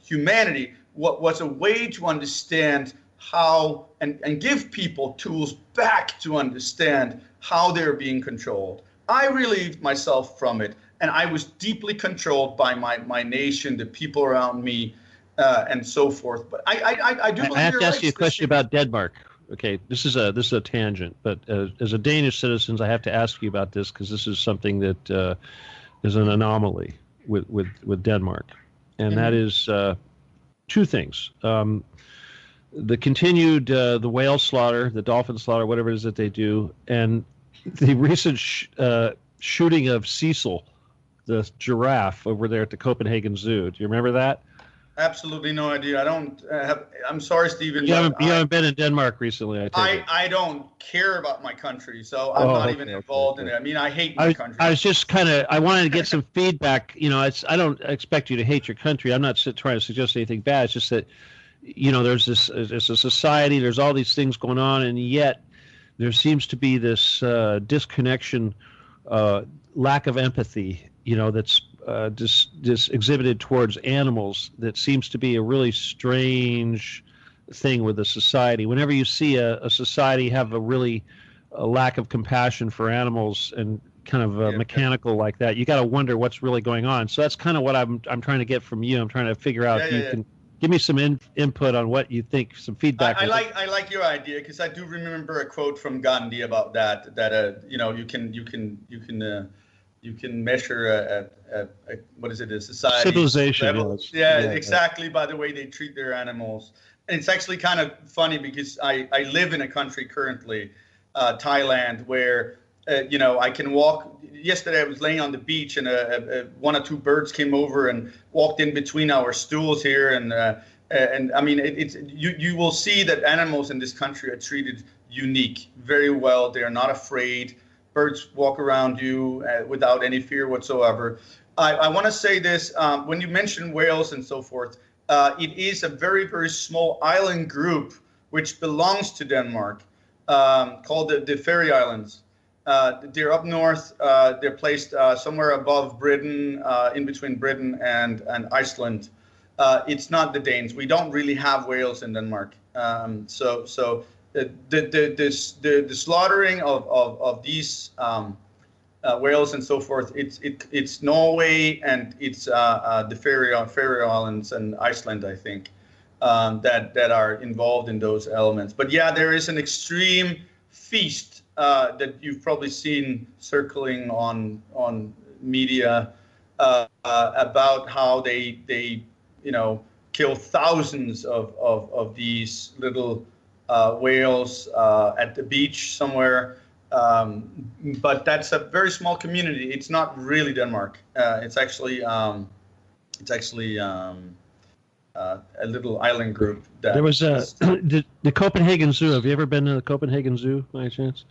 humanity was a way to understand how and give people tools back to understand how they're being controlled. I relieved myself from it, and I was deeply controlled by my nation, the people around me, and so forth. But I do believe I have to ask you a question about Denmark. Okay, this is a tangent, but as a Danish citizen, I have to ask you about this because this is something that is an anomaly with Denmark, and that is two things. The continued the whale slaughter, the dolphin slaughter, whatever it is that they do, and the recent shooting of Cecil, the giraffe over there at the Copenhagen Zoo. Do you remember that? Absolutely no idea. I don't have. I'm sorry, Stephen. You haven't been in Denmark recently, I take it. I don't care about my country, so I'm not even involved in it. I mean, I hate my country. I was just I wanted to get some feedback. You know, I don't expect you to hate your country. I'm not trying to suggest anything bad. It's just that, you know, there's a society, there's all these things going on, and yet there seems to be this disconnection, lack of empathy, you know, that's just exhibited towards animals that seems to be a really strange thing with the society. Whenever you see a society have a lack of compassion for animals and kind of mechanical like that, you got to wonder what's really going on. So that's kind of what I'm trying to get from you. I'm trying to figure out if you can give me some input on what you think, some feedback. I like your idea, because I do remember a quote from Gandhi about that you know, you can measure what is it, a society civilization level. Exactly, by the way they treat their animals. And it's actually kind of funny, because I live in a country currently, Thailand, where you know, I can walk. Yesterday I was laying on the beach, and one or two birds came over and walked in between our stools here, and I mean, you will see that animals in this country are treated unique, very well. They are not afraid. Birds walk around you without any fear whatsoever. I want to say this, when you mention whales and so forth, it is a very, very small island group which belongs to Denmark, called the Faroe Islands. They're up north. They're placed somewhere above Britain, in between Britain and Iceland. It's not the Danes. We don't really have whales in Denmark. So the slaughtering of these whales and so forth, it's Norway, and it's the Faroe Islands and Iceland, I think, that are involved in those elements. But yeah, there is an extreme feast that you've probably seen circling on media about how they you know, kill thousands of these little whales at the beach somewhere. But that's a very small community. It's not really Denmark. It's actually a little island group. There was the Copenhagen Zoo. Have you ever been to the Copenhagen Zoo by chance?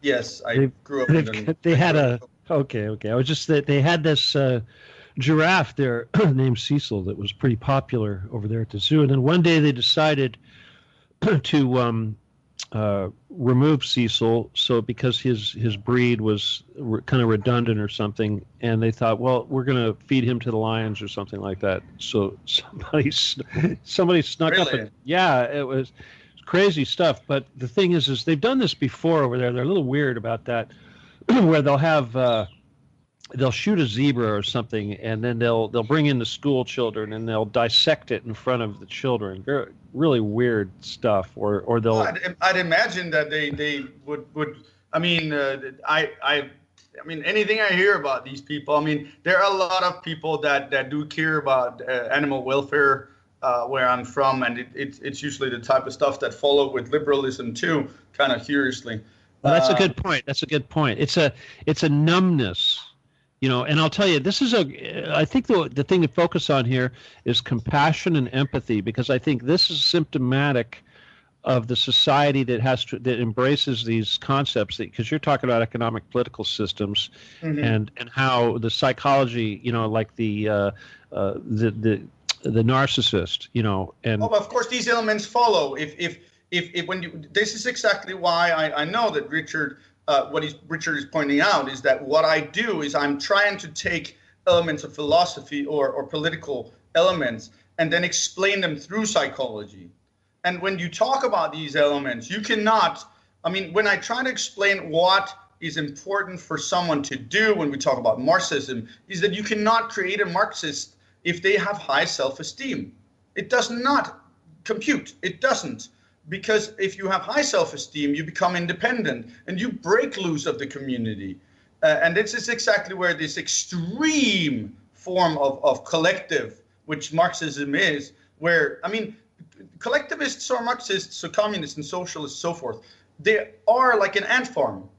Yes, I grew up in the... They had a... Okay. I was just that they had this giraffe there named Cecil that was pretty popular over there at the zoo. And then one day they decided to remove Cecil, so because his breed was kind of redundant or something, and they thought, well, we're going to feed him to the lions or something like that. So somebody snuck up and it was crazy stuff. But the thing is they've done this before over there. They're a little weird about that, where they'll have they'll shoot a zebra or something, and then they'll bring in the school children and they'll dissect it in front of the children. Very, really weird stuff. Or they'll. I'd imagine that they would. I mean, I mean, anything I hear about these people. I mean, there are a lot of people that do care about animal welfare where I'm from, and it's usually the type of stuff that follow with liberalism too, kind of curiously. Well, that's a good point. That's a good point. It's a numbness. You know, and I'll tell you, I think the thing to focus on here is compassion and empathy, because I think this is symptomatic of the society that embraces these concepts, because you're talking about economic political systems, and how the psychology, you know, like the narcissist, you know, and of course these elements follow. If when you, this is exactly why I know that Richard is pointing out is that what I do is I'm trying to take elements of philosophy or political elements and then explain them through psychology. And when you talk about these elements, you cannot, I mean, when I try to explain what is important for someone to do when we talk about Marxism, is that you cannot create a Marxist if they have high self-esteem. It does not compute. It doesn't. Because if you have high self-esteem, you become independent and you break loose of the community. And this is exactly where this extreme form of collective, which Marxism is, where, I mean, collectivists or Marxists or communists and socialists, so forth, they are like an ant farm.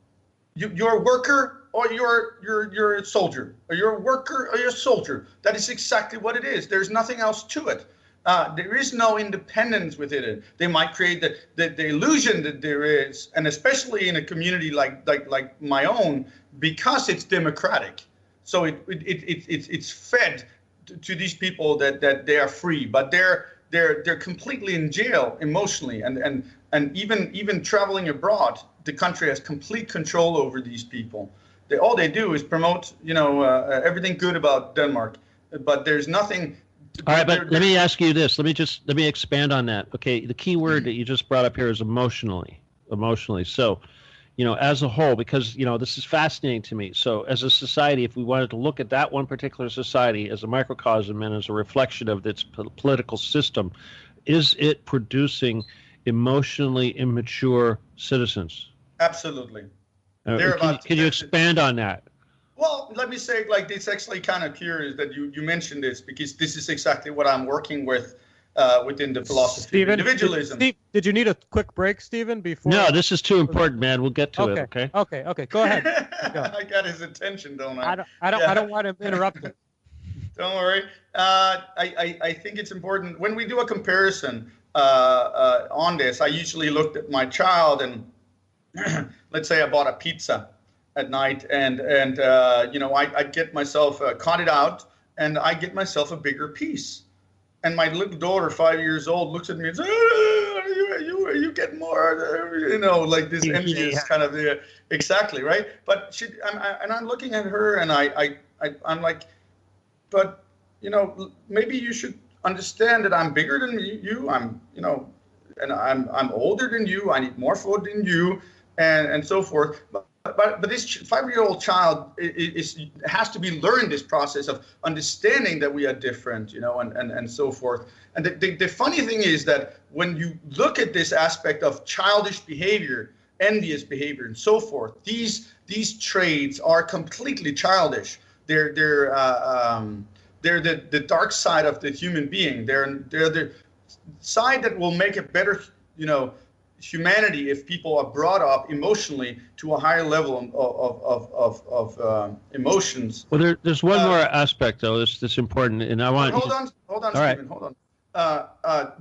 You're a worker or you're a soldier, or you're a worker, or you're a soldier. That is exactly what it is. There's nothing else to it. There is no independence within it. They might create the illusion that there is, and especially in a community like my own, because it's democratic. So it's fed to these people that they are free, but they're completely in jail emotionally, and even traveling abroad, the country has complete control over these people. All they do is promote, everything good about Denmark, but there's nothing. All right, but let me ask you this. Let me expand on that. Okay, the key word that you just brought up here is emotionally. So, as a whole, because, this is fascinating to me. So as a society, if we wanted to look at that one particular society as a microcosm and as a reflection of its political system, is it producing emotionally immature citizens? Absolutely. Can you expand on that? Well, let me say, it's actually kind of curious that you mentioned this, because this is exactly what I'm working with within the philosophy of individualism. Did you need a quick break, Stephen? Before? No, this is too important, man. We'll get to it. Okay. Okay. Go ahead. Go. I got his attention, don't I? I don't want to interrupt him. Don't worry. I think it's important when we do a comparison on this. I usually looked at my child, and let's say I bought a pizza at night, and I get myself cut it out, and I get myself a bigger piece. And my little daughter, 5 years old, looks at me and says, you get more, like this envious kind of, exactly, right? But I'm looking at her, and I'm like, but, maybe you should understand that I'm bigger than you. And I'm older than you. I need more food than you, and so forth. But this 5-year-old child has to be learned this process of understanding that we are different, and so forth. And the funny thing is that when you look at this aspect of childish behavior, envious behavior, and so forth, these traits are completely childish. They're the dark side of the human being. They're the side that will make it better, humanity if people are brought up emotionally to a higher level of emotions. Well, there's one more aspect though that's important, and I want. Hold on, Stephen. Right. Hold on.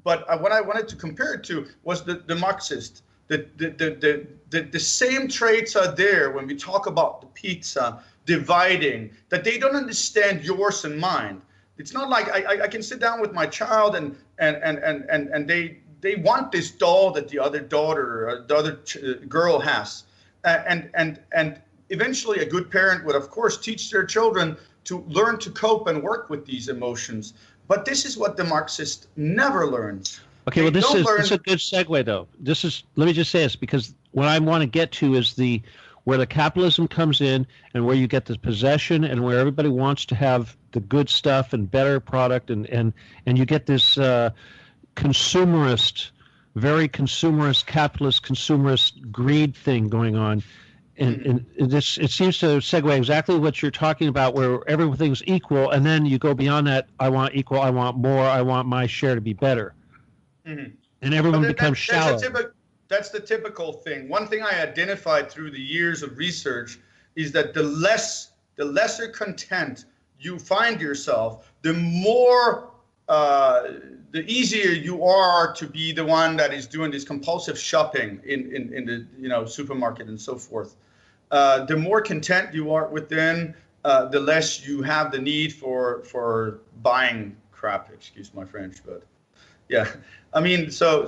But what I wanted to compare it to was the Marxist. The same traits are there when we talk about the pizza dividing. That they don't understand yours and mine. It's not like I can sit down with my child and they want this doll that the other daughter or the other girl has, and eventually a good parent would of course teach their children to learn to cope and work with these emotions. But this is what the Marxist never learns. Okay, well, this is a good segue though. Let me just say this, because what I want to get to is where the capitalism comes in, and where you get the possession, and where everybody wants to have the good stuff and better product, and you get this very consumerist, capitalist, consumerist greed thing going on. And it seems to segue exactly what you're talking about, where everything's equal, and then you go beyond that. I want equal, I want more, I want my share to be better. Mm-hmm. And everyone becomes shallow. That's the typical thing. One thing I identified through the years of research is that the lesser content you find yourself, the more the easier you are to be the one that is doing this compulsive shopping in the supermarket and so forth. The more content you are within, the less you have the need for buying crap. Excuse my French, but yeah, I mean, so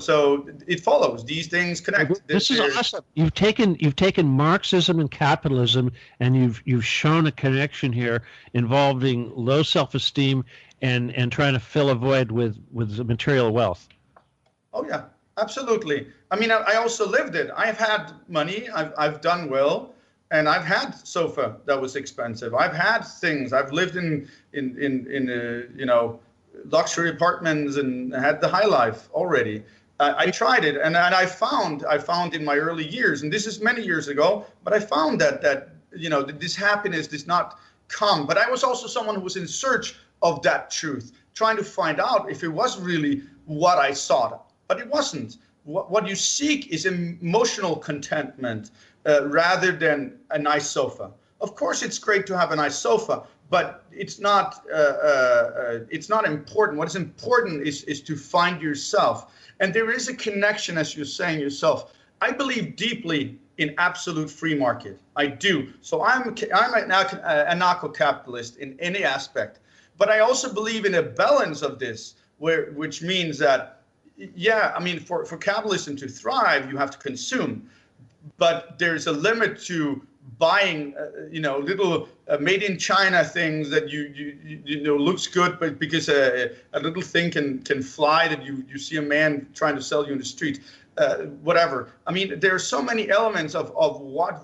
it follows. These things connect. This is awesome. You've taken Marxism and capitalism, and you've shown a connection here involving low self-esteem and trying to fill a void with material wealth. Oh yeah, absolutely. I mean, I also lived it. I've had money. I've done well, and I've had sofa that was expensive. I've had things. I've lived in luxury apartments and had the high life already. I tried it, and I found in my early years, and this is many years ago, but I found that this happiness does not come. But I was also someone who was in search of that truth, trying to find out if it was really what I sought, but it wasn't. What you seek is emotional contentment, rather than a nice sofa. Of course, it's great to have a nice sofa, but it's not important. What is important is to find yourself. And there is a connection, as you're saying yourself. I believe deeply in absolute free market. I do. So I'm an anarcho-capitalist in any aspect. But I also believe in a balance of this, which means that, yeah, I mean, for capitalism to thrive, you have to consume. But there's a limit to buying, little made in China things that you know looks good, but because a little thing can fly that you see a man trying to sell you in the street, whatever. I mean, there are so many elements of what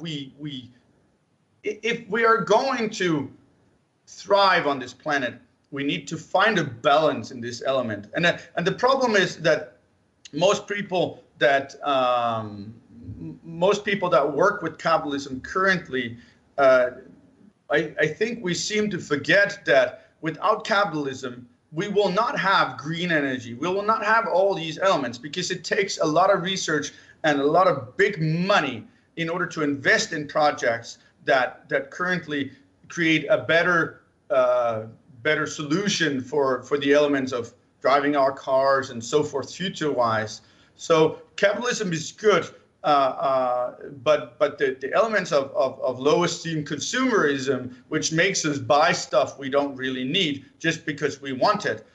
if we are going to thrive on this planet, we need to find a balance in this element. And the problem is that most people that work with capitalism currently, I think we seem to forget that without capitalism, we will not have green energy. We will not have all these elements because it takes a lot of research and a lot of big money in order to invest in projects that currently create a better solution for the elements of driving our cars and so forth future-wise. So capitalism is good. But the elements of low esteem consumerism, which makes us buy stuff we don't really need just because we want it,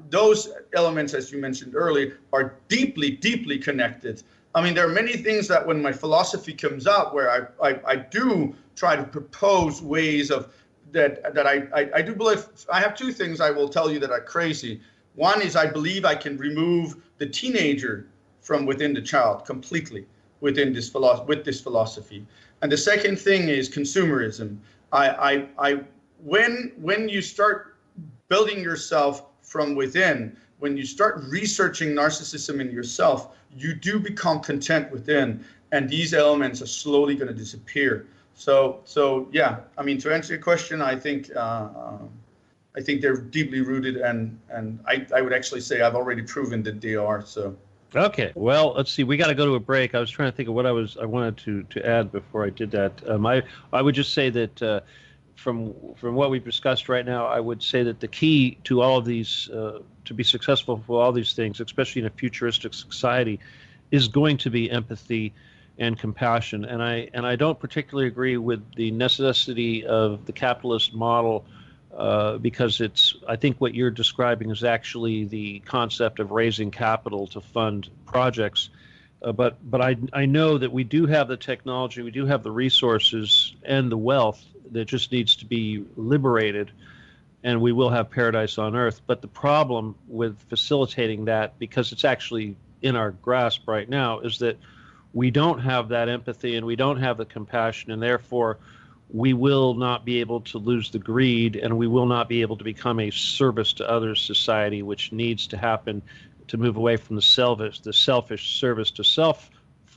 those elements, as you mentioned earlier, are deeply, deeply connected. I mean, there are many things that when my philosophy comes up where I do try to propose ways of that I do believe. I have two things I will tell you that are crazy. One is I believe I can remove the teenager from within the child completely within this philosophy. And the second thing is consumerism. When you start building yourself from within, when you start researching narcissism in yourself, you do become content within, and these elements are slowly going to disappear. So yeah, I mean, to answer your question, I think they're deeply rooted, and I would actually say I've already proven that they are. So. Okay, well, let's see. We got to go to a break. I was trying to think of what I wanted to add before I did that. I would just say that from what we've discussed right now, I would say that the key to all of these, to be successful for all these things, especially in a futuristic society, is going to be empathy and compassion. And I don't particularly agree with the necessity of the capitalist model. Because I think what you're describing is actually the concept of raising capital to fund projects. But I know that we do have the technology, we do have the resources and the wealth that just needs to be liberated, and we will have paradise on earth. But the problem with facilitating that, because it's actually in our grasp right now, is that we don't have that empathy and we don't have the compassion, and therefore we will not be able to lose the greed, and we will not be able to become a service to others society, which needs to happen to move away from the selfish service to self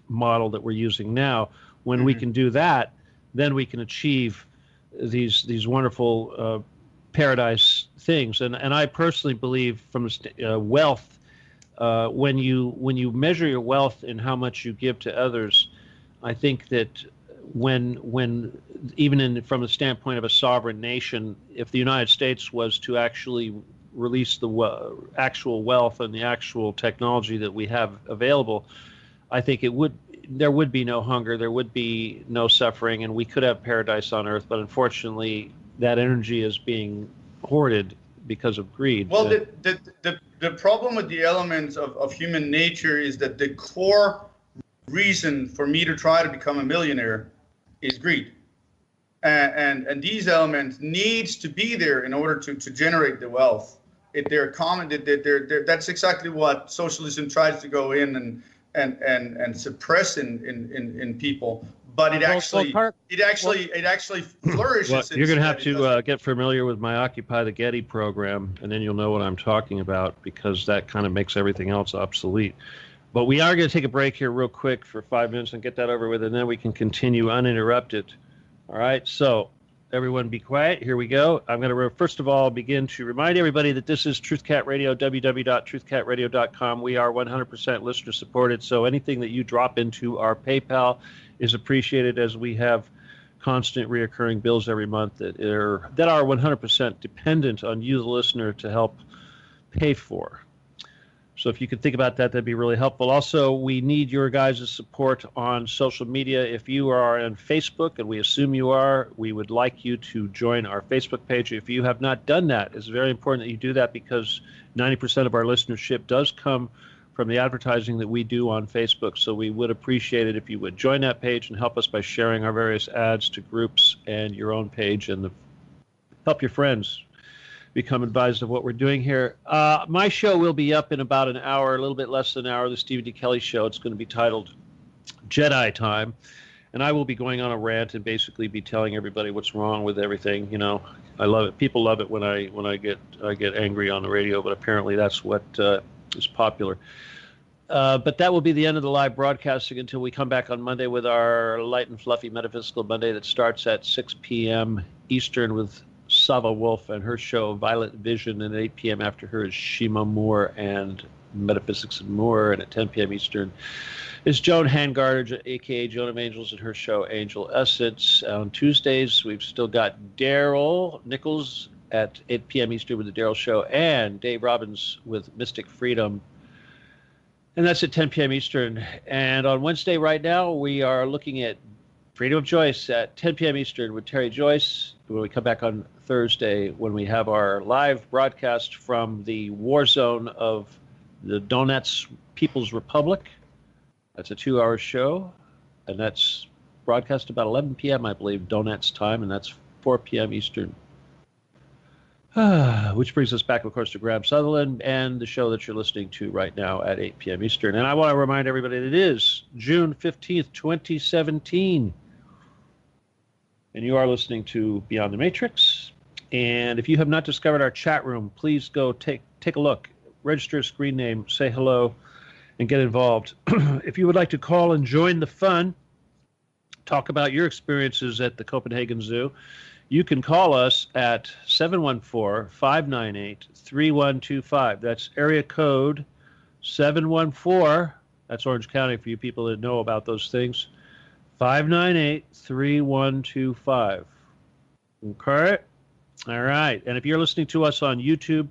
model that we're using now. When we can do that, then we can achieve these wonderful paradise things. And I personally believe from wealth, when you measure your wealth in how much you give to others, I think that when even from the standpoint of a sovereign nation, if the United States was to actually release the actual wealth and the actual technology that we have available, I think there would be no hunger, there would be no suffering, and we could have paradise on earth. But unfortunately, that energy is being hoarded because of greed. Well, the problem with the elements of human nature is that the core reason for me to try to become a millionaire is greed, and these elements needs to be there in order to generate the wealth. They're common. That's exactly what socialism tries to go in and suppress in people. But it actually flourishes. Well, you're going to have to get familiar with my Occupy the Getty program, and then you'll know what I'm talking about, because that kind of makes everything else obsolete. But we are going to take a break here real quick for 5 minutes and get that over with, and then we can continue uninterrupted. All right, so everyone be quiet. Here we go. I'm going to first of all begin to remind everybody that this is TruthCat Radio, www.truthcatradio.com. We are 100% listener supported, so anything that you drop into our PayPal is appreciated, as we have constant reoccurring bills every month that are 100% dependent on you, the listener, to help pay for. So if you could think about that, that'd be really helpful. Also, we need your guys' support on social media. If you are on Facebook, and we assume you are, we would like you to join our Facebook page. If you have not done that, it's very important that you do that, because 90% of our listenership does come from the advertising that we do on Facebook. So we would appreciate it if you would join that page and help us by sharing our various ads to groups and your own page, and help your friends become advised of what we're doing here. My show will be up in about an hour, a little bit less than an hour, the Stephen D. Kelly Show. It's going to be titled Jedi Time, and I will be going on a rant and basically be telling everybody what's wrong with everything. You know, I love it. People love it when I get angry on the radio, but apparently that's what is popular. But that will be the end of the live broadcasting until we come back on Monday with our light and fluffy Metaphysical Monday that starts at 6 p.m. Eastern with Sava Wolf and her show Violet Vision, and at 8 p.m. after her is Shima Moore and Metaphysics and More, and at 10 p.m. Eastern is Joan Hangard, a.k.a. Joan of Angels, and her show Angel Essence. On Tuesdays, we've still got Daryl Nichols at 8 p.m. Eastern with the Daryl Show, and Dave Robbins with Mystic Freedom, and that's at 10 p.m. Eastern. And on Wednesday right now, we are looking at Freedom of Choice at 10 p.m. Eastern with Terry Joyce. When we come back on Thursday, when we have our live broadcast from the war zone of the Donetsk People's Republic. That's a 2-hour show, and that's broadcast about 11 p.m., I believe, Donetsk time, and that's 4 p.m. Eastern. Which brings us back, of course, to Graham Sutherland and the show that you're listening to right now at 8 p.m. Eastern. And I want to remind everybody that it is June 15th, 2017. And you are listening to Beyond the Matrix. And if you have not discovered our chat room, please go take a look. Register a screen name, say hello, and get involved. If you would like to call and join the fun, talk about your experiences at the Copenhagen Zoo, you can call us at 714-598-3125. That's area code 714. That's Orange County for you people that know about those things. 598-3125. Okay? All right. And if you're listening to us on YouTube,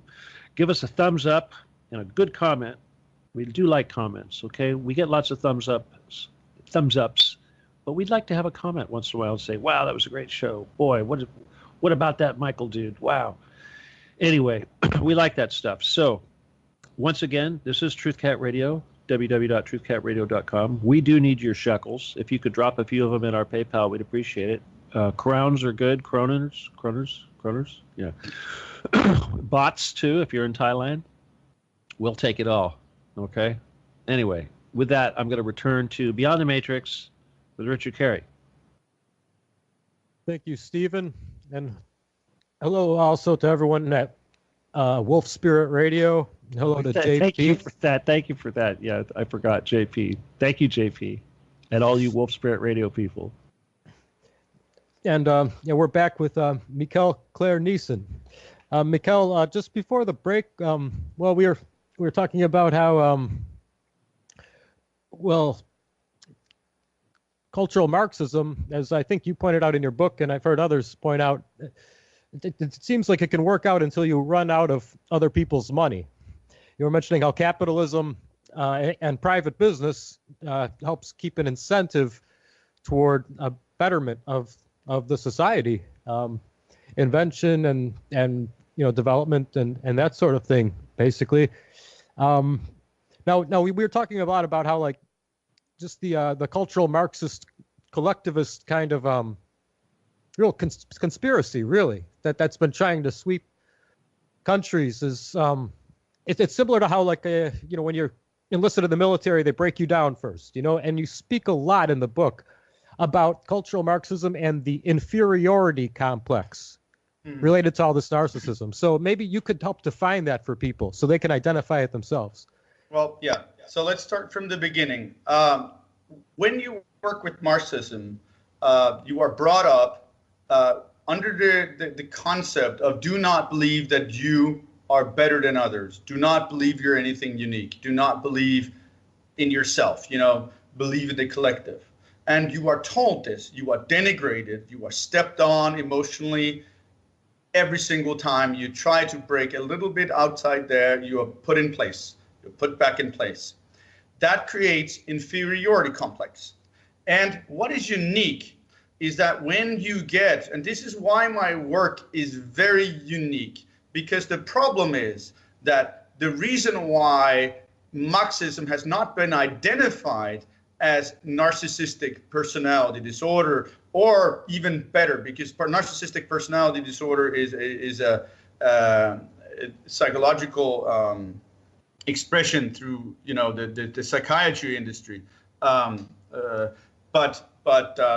give us a thumbs up and a good comment. We do like comments, okay? We get lots of thumbs ups, but we'd like to have a comment once in a while and say, wow, that was a great show. Boy, what about that Michael dude? Wow. Anyway, we like that stuff. So, once again, this is Truth Cat Radio, www.truthcatradio.com. We do need your shekels. If you could drop a few of them in our PayPal, we'd appreciate it. Crowns are good. Kroners, yeah. Bots, too, if you're in Thailand. We'll take it all, okay? Anyway, with that, I'm going to return to Beyond the Matrix with Richard Kary. Thank you, Stephen. And hello also to everyone at Wolf Spirit Radio. Hello to JP. Thank you for that. Yeah, I forgot, JP. Thank you, JP, and all you Wolf Spirit Radio people. And we're back with Mikkel Clair Nissen. Mikkel, just before the break, we were talking about how cultural Marxism, as I think you pointed out in your book, and I've heard others point out, it seems like it can work out until you run out of other people's money. You were mentioning how capitalism and private business helps keep an incentive toward a betterment of the society, invention and development and that sort of thing, basically. Now we were talking a lot about how like just the cultural Marxist collectivist kind of real conspiracy, really, that's been trying to sweep countries is it's similar to how like when you're enlisted in the military, they break you down first, and you speak a lot in the book about cultural Marxism and the inferiority complex related to all this narcissism. So maybe you could help define that for people so they can identify it themselves. Well, yeah. So let's start from the beginning. When you work with Marxism, you are brought up under the concept of do not believe that you are better than others. Do not believe you're anything unique. Do not believe in yourself, believe in the collective. and you are told this, you are denigrated, you are stepped on emotionally every single time you try to break a little bit outside there, you are put in place, you're put back in place. That creates inferiority complex. And what is unique is that when you get, and this is why my work is very unique, because the problem is that the reason why Marxism has not been identified as narcissistic personality disorder, or even better, because narcissistic personality disorder is a psychological expression through the psychiatry industry, but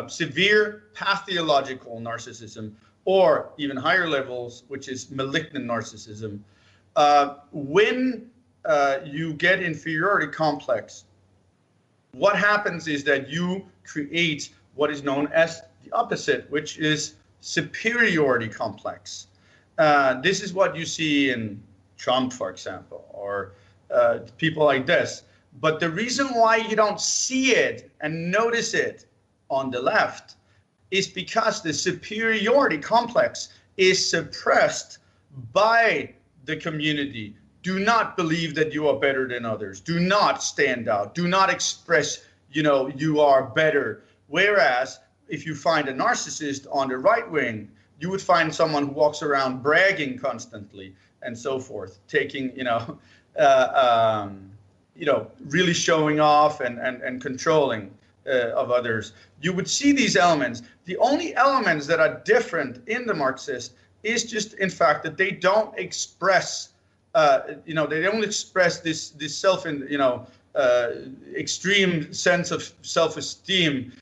severe pathological narcissism, or even higher levels, which is malignant narcissism. When you get inferiority complex, what happens is that you create what is known as the opposite, which is superiority complex. This is what you see in Trump, for example, or people like this. But the reason why you don't see it and notice it on the left is because the superiority complex is suppressed by the community. Do not believe that you are better than others. Do not stand out. Do not express, you are better. Whereas if you find a narcissist on the right wing, you would find someone who walks around bragging constantly and so forth, taking, really showing off and controlling of others. You would see these elements. The only elements that are different in the Marxist is just, in fact, that they don't express, they don't express this self, extreme sense of self-esteem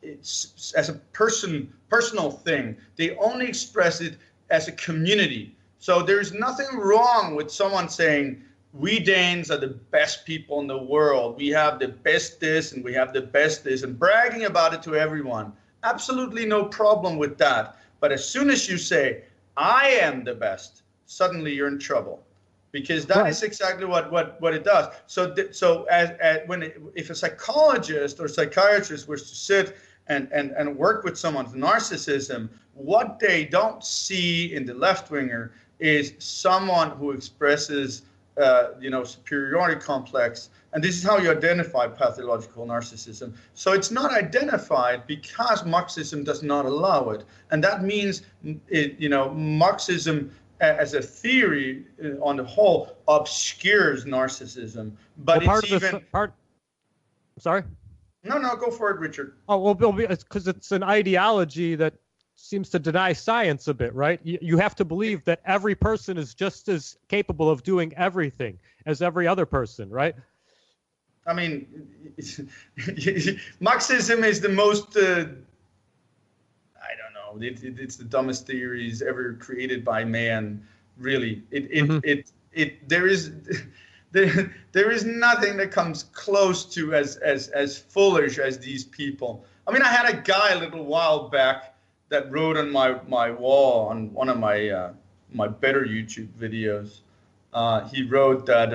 it's as a personal thing. They only express it as a community. So there's nothing wrong with someone saying, we Danes are the best people in the world. We have the best this and we have the best this, and bragging about it to everyone. Absolutely no problem with that. But as soon as you say, I am the best, suddenly you're in trouble, because that is exactly what it does. So if a psychologist or psychiatrist was to sit and work with someone's narcissism, what they don't see in the left winger is someone who expresses superiority complex. And this is how you identify pathological narcissism. So it's not identified because Marxism does not allow it. And that means, Marxism as a theory on the whole obscures narcissism. But well, it's even... Sorry? No, go for it, Richard. Oh, well, it's because it's an ideology that seems to deny science a bit, right? You have to believe that every person is just as capable of doing everything as every other person, right? I mean, Marxism is the most, it's the dumbest theories ever created by man, really. There is nothing that comes close to as foolish as these people. I mean, I had a guy a little while back that wrote on my wall on one of my my better YouTube videos. He wrote that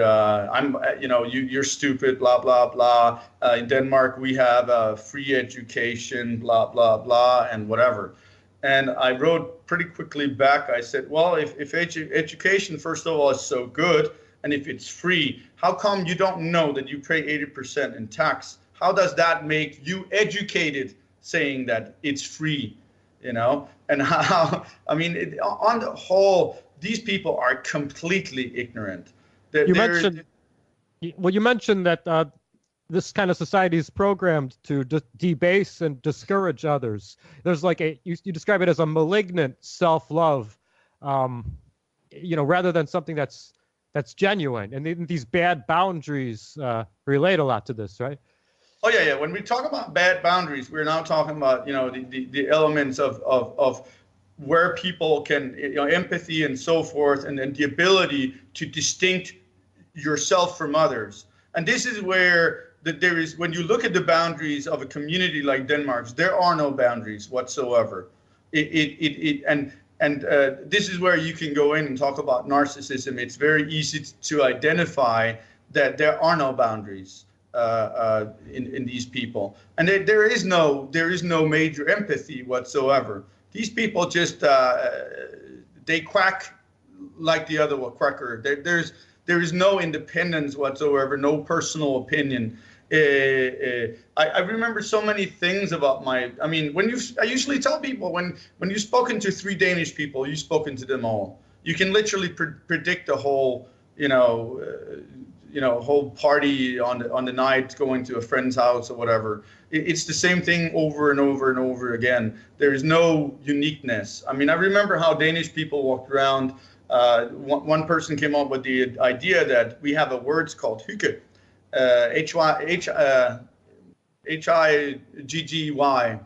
you're stupid, blah blah blah. In Denmark we have free education, blah blah blah, and whatever. And I wrote pretty quickly back. I said, well, if education, first of all, is so good, and if it's free, how come you don't know that you pay 80% in tax? How does that make you educated, saying that it's free? And how, on the whole, these people are completely ignorant. You mentioned that this kind of society is programmed to debase and discourage others. There's like you describe it as a malignant self-love, rather than something that's genuine. And these bad boundaries relate a lot to this, right? Oh yeah. When we talk about bad boundaries, we're now talking about the elements of where people can empathy and so forth, and then the ability to distinct yourself from others. And this is where there is, when you look at the boundaries of a community like Denmark's, there are no boundaries whatsoever. And this is where you can go in and talk about narcissism. It's very easy to identify that there are no boundaries. in these people, and there is no major empathy whatsoever. These people just they quack like the other quacker. There is no independence whatsoever, no personal opinion. I remember so many things about I usually tell people when you've spoken to 3 Danish people, you've spoken to them all. You can literally predict the whole, whole party on the night going to a friend's house or whatever. It's the same thing over and over and over again. There is no uniqueness. I mean, I remember how Danish people walked around. One person came up with the idea that we have a word called hygge, H-I-G-G-Y,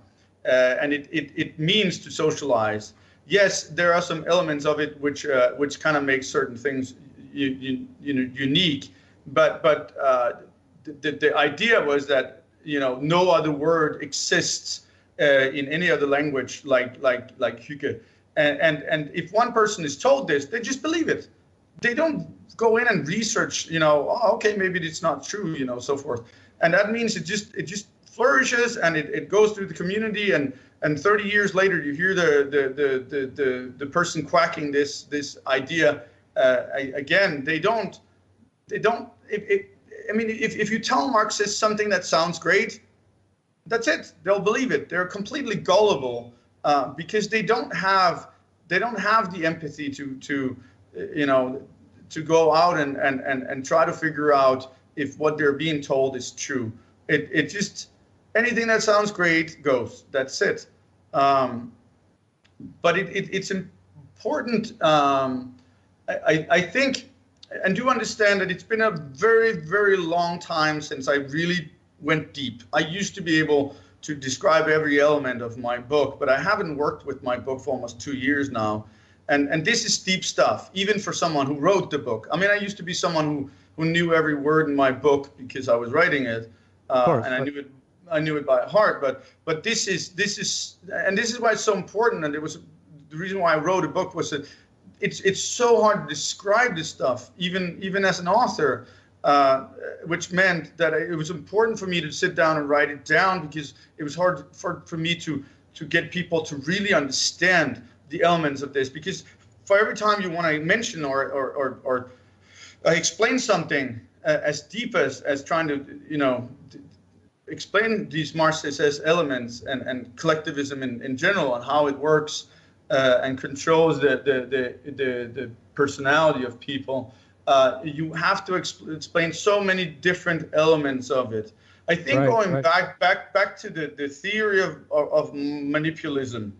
and it means to socialize. Yes, there are some elements of it which kind of make certain things unique, but the idea was that no other word exists in any other language like hygge. And if one person is told this, they just believe it. They don't go in and research, okay, maybe it's not true, so forth. And that means it just flourishes, and it goes through the community, and 30 years later you hear the person quacking this idea again. If you tell Marxists something that sounds great, that's it. They'll believe it. They're completely gullible. Because they don't have the empathy to go out and try to figure out if what they're being told is true. It just, anything that sounds great goes. That's it. But it's important. I think, and do understand that it's been a very, very long time since I really went deep. I used to be able to describe every element of my book, but I haven't worked with my book for almost 2 years now. And this is deep stuff, even for someone who wrote the book. I mean, I used to be someone who knew every word in my book because I was writing it, and I knew it by heart. But this is why it's so important. And it was the reason why I wrote a book was that it's so hard to describe this stuff, even as an author. Which meant that it was important for me to sit down and write it down, because it was hard for me to get people to really understand the elements of this. Because for every time you want to mention or explain something as deep as trying to explain these Marxist elements and collectivism in general, and how it works and controls the personality of people, you have to explain so many different elements of it. I think back to the theory of manipulism.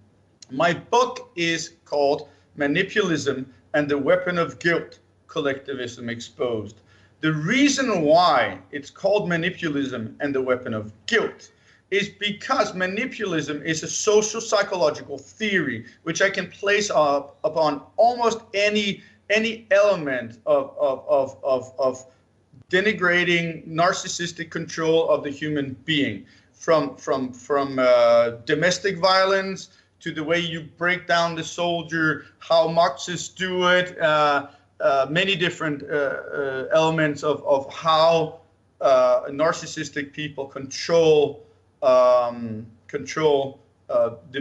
My book is called Manipulism and the Weapon of Guilt, Collectivism Exposed. The reason why it's called Manipulism and the Weapon of Guilt is because manipulism is a social psychological theory which I can place upon almost any element of denigrating narcissistic control of the human being, from domestic violence to the way you break down the soldier, how Marxists do it, many different elements of how narcissistic people control the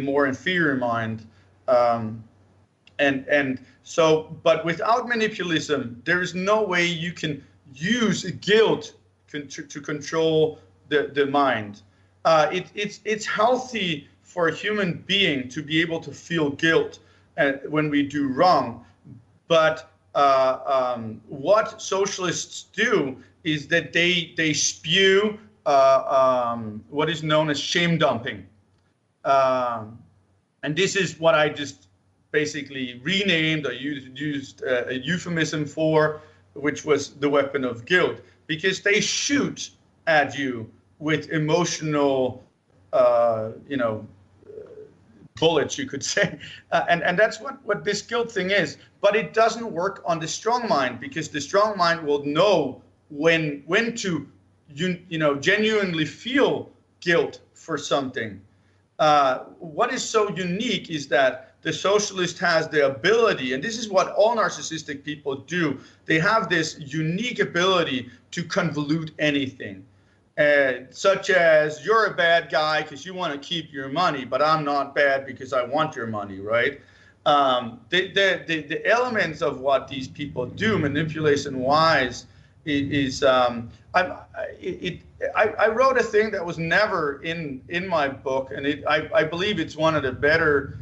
more inferior mind. But without manipulism, there is no way you can use guilt to control the mind. It's healthy for a human being to be able to feel guilt when we do wrong. But what socialists do is that they spew what is known as shame dumping. And this is what I just basically renamed or used a euphemism for, which was the weapon of guilt, because they shoot at you with emotional, bullets, you could say. And that's what this guilt thing is. But it doesn't work on the strong mind, because the strong mind will know when to, genuinely feel guilt for something. What is so unique is that the socialist has the ability, and this is what all narcissistic people do, they have this unique ability to convolute anything. such as you're a bad guy because you want to keep your money, but I'm not bad because I want your money, right? The elements of what these people do, manipulation-wise, is I wrote a thing that was never in my book, and I believe it's one of the better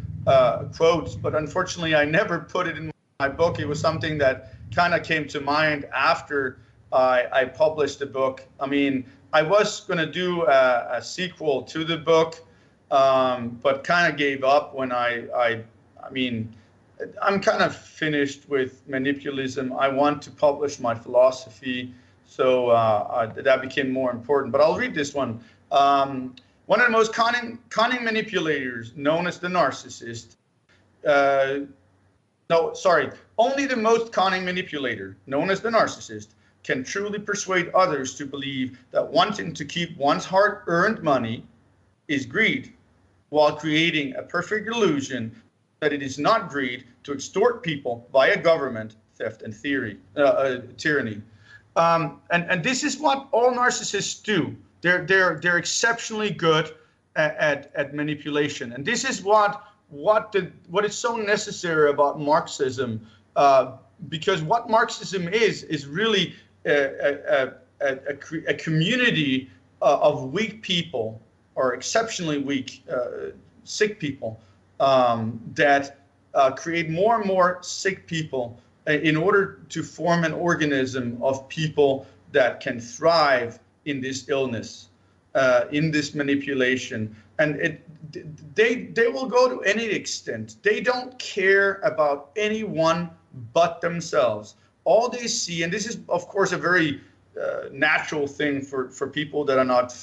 quotes, but unfortunately I never put it in my book. It was something that kind of came to mind after I published the book. I mean, I was going to do a sequel to the book, but kind of gave up when I mean, I'm kind of finished with manipulism. I want to publish my philosophy, so that became more important. But I'll read this one. One of the most cunning manipulators, known as the narcissist. Only the most cunning manipulator, known as the narcissist, can truly persuade others to believe that wanting to keep one's hard-earned money is greed, while creating a perfect illusion that it is not greed to extort people via government, theft, and tyranny. And this is what all narcissists do. They're exceptionally good at manipulation, and this is what is so necessary about Marxism, because what Marxism is really a community of weak people, or exceptionally weak, sick people, that create more and more sick people in order to form an organism of people that can thrive in this illness, in this manipulation. And they will go to any extent. They don't care about anyone but themselves. All they see, and this is, of course, a very natural thing for people that are not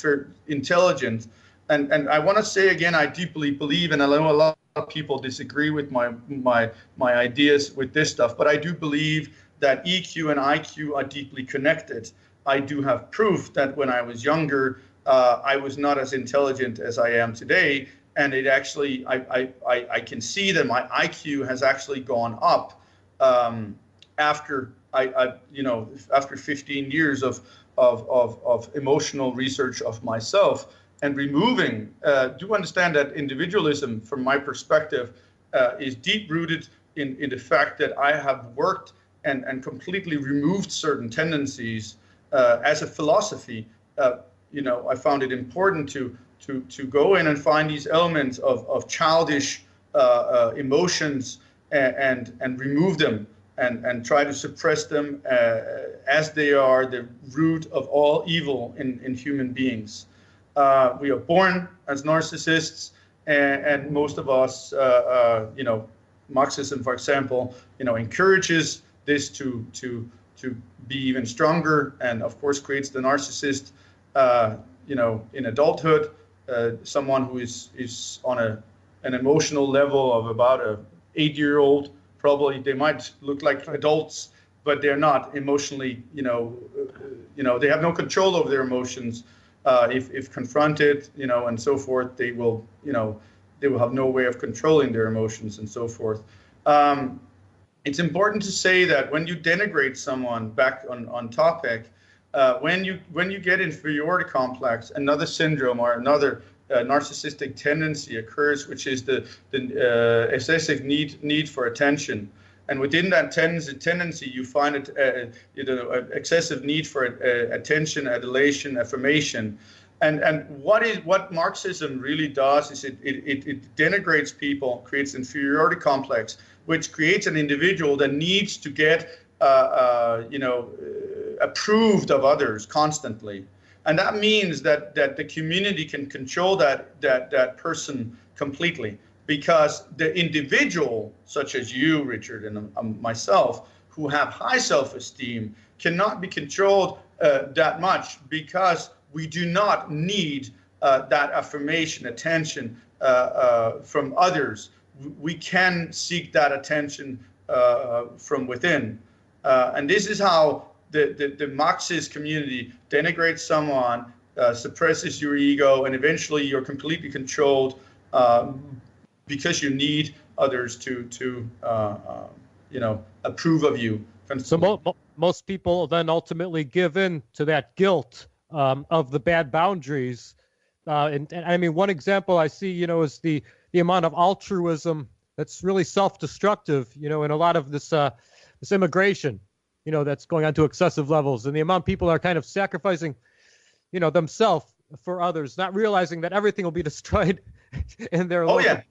intelligent. And I want to say again, I deeply believe, and I know a lot of people disagree with my ideas with this stuff, but I do believe that EQ and IQ are deeply connected. I do have proof that when I was younger, I was not as intelligent as I am today, and it actually, I can see that my IQ has actually gone up after after 15 years of emotional research of myself. And removing, do understand that individualism, from my perspective, is deep-rooted in the fact that I have worked and completely removed certain tendencies as a philosophy. I found it important to go in and find these elements of childish emotions and remove them and try to suppress them as they are the root of all evil in human beings. We are born as narcissists, and most of us, Marxism, for example, encourages this to be even stronger, and of course creates the narcissist, in adulthood, someone who is on an emotional level of about a 8-year-old. Probably they might look like adults, but they're not emotionally. They have no control over their emotions. If confronted, and so forth, they will have no way of controlling their emotions and so forth. It's important to say that when you denigrate someone, back on topic, when you get inferiority complex, another syndrome or another narcissistic tendency occurs, which is the excessive need for attention. And within that tendency, you find excessive need for attention, adulation, affirmation, and what Marxism really does is it denigrates people, creates inferiority complex, which creates an individual that needs to get approved of others constantly, and that means that the community can control that person completely. Because the individual, such as you, Richard, and myself, who have high self-esteem, cannot be controlled that much, because we do not need that affirmation, attention from others. We can seek that attention from within. And this is how the Marxist community denigrates someone, suppresses your ego, and eventually you're completely controlled because you need others to approve of you. So most people then ultimately give in to that guilt of the bad boundaries. And I mean, one example I see, is the amount of altruism that's really self-destructive, in a lot of this immigration, that's going on to excessive levels, and the amount people are kind of sacrificing, themselves for others, not realizing that everything will be destroyed in their local.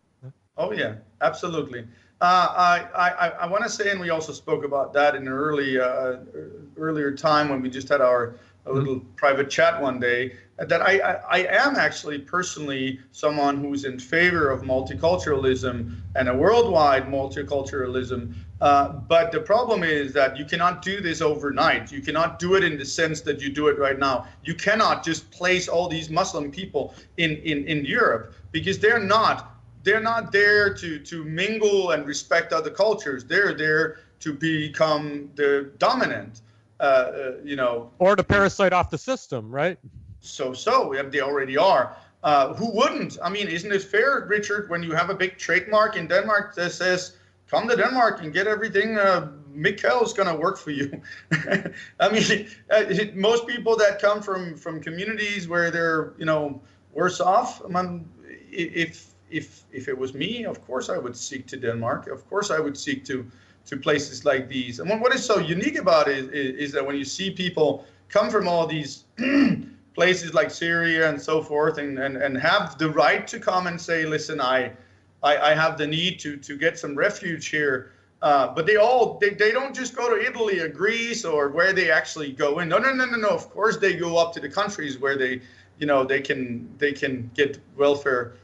Oh yeah, absolutely. I want to say, and we also spoke about that in an earlier time when we just had a little private chat one day, that I am actually personally someone who's in favor of multiculturalism and a worldwide multiculturalism. But the problem is that you cannot do this overnight. You cannot do it in the sense that you do it right now. You cannot just place all these Muslim people in Europe, because they're not there to mingle and respect other cultures. They're there to become the dominant, or to parasite off the system, right? So they already are. Who wouldn't? I mean, isn't it fair, Richard, when you have a big trademark in Denmark that says, come to Denmark and get everything, Mikkel's going to work for you. I mean, most people that come from communities where they're, worse off, if it was me, of course I would seek to Denmark. Of course I would seek to places like these. And what is so unique about it is that when you see people come from all these places like Syria and so forth, and have the right to come and say, listen, I have the need to get some refuge here. But they don't just go to Italy or Greece or where they actually go in. No. Of course they go up to the countries where they can get welfare.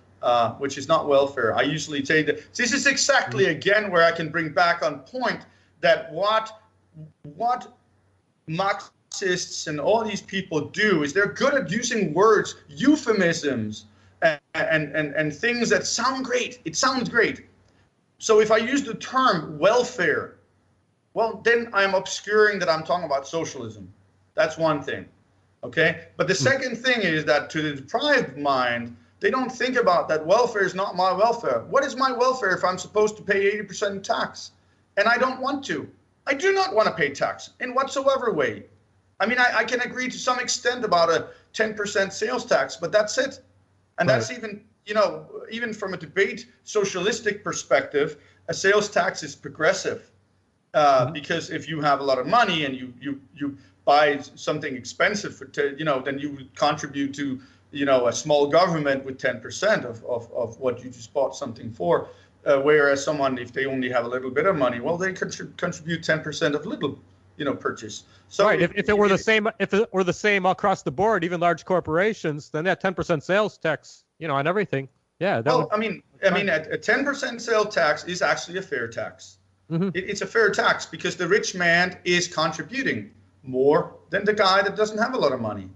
Which is not welfare. I usually say that this is exactly, again, where I can bring back on point that what Marxists and all these people do is they're good at using words, euphemisms, and things that sound great. It sounds great. So if I use the term welfare, well, then I'm obscuring that I'm talking about socialism. That's one thing, okay? But the second thing is that to the deprived mind, they don't think about that welfare is not my welfare. What is my welfare if I'm supposed to pay 80% tax? And I don't want to. I do not want to pay tax in whatsoever way. I mean, I can agree to some extent about a 10% sales tax, but that's it. And right. That's even, even from a debate socialistic perspective, a sales tax is progressive. Because if you have a lot of money and you buy something expensive then you would contribute to a small government with 10% of what you just bought something for, whereas someone, if they only have a little bit of money, well, they contribute 10% of little, purchase. So right. If it were the same across the board, even large corporations, then that 10% sales tax, on everything. Yeah. I mean, a 10% sales tax is actually a fair tax. Mm-hmm. It's a fair tax because the rich man is contributing more than the guy that doesn't have a lot of money.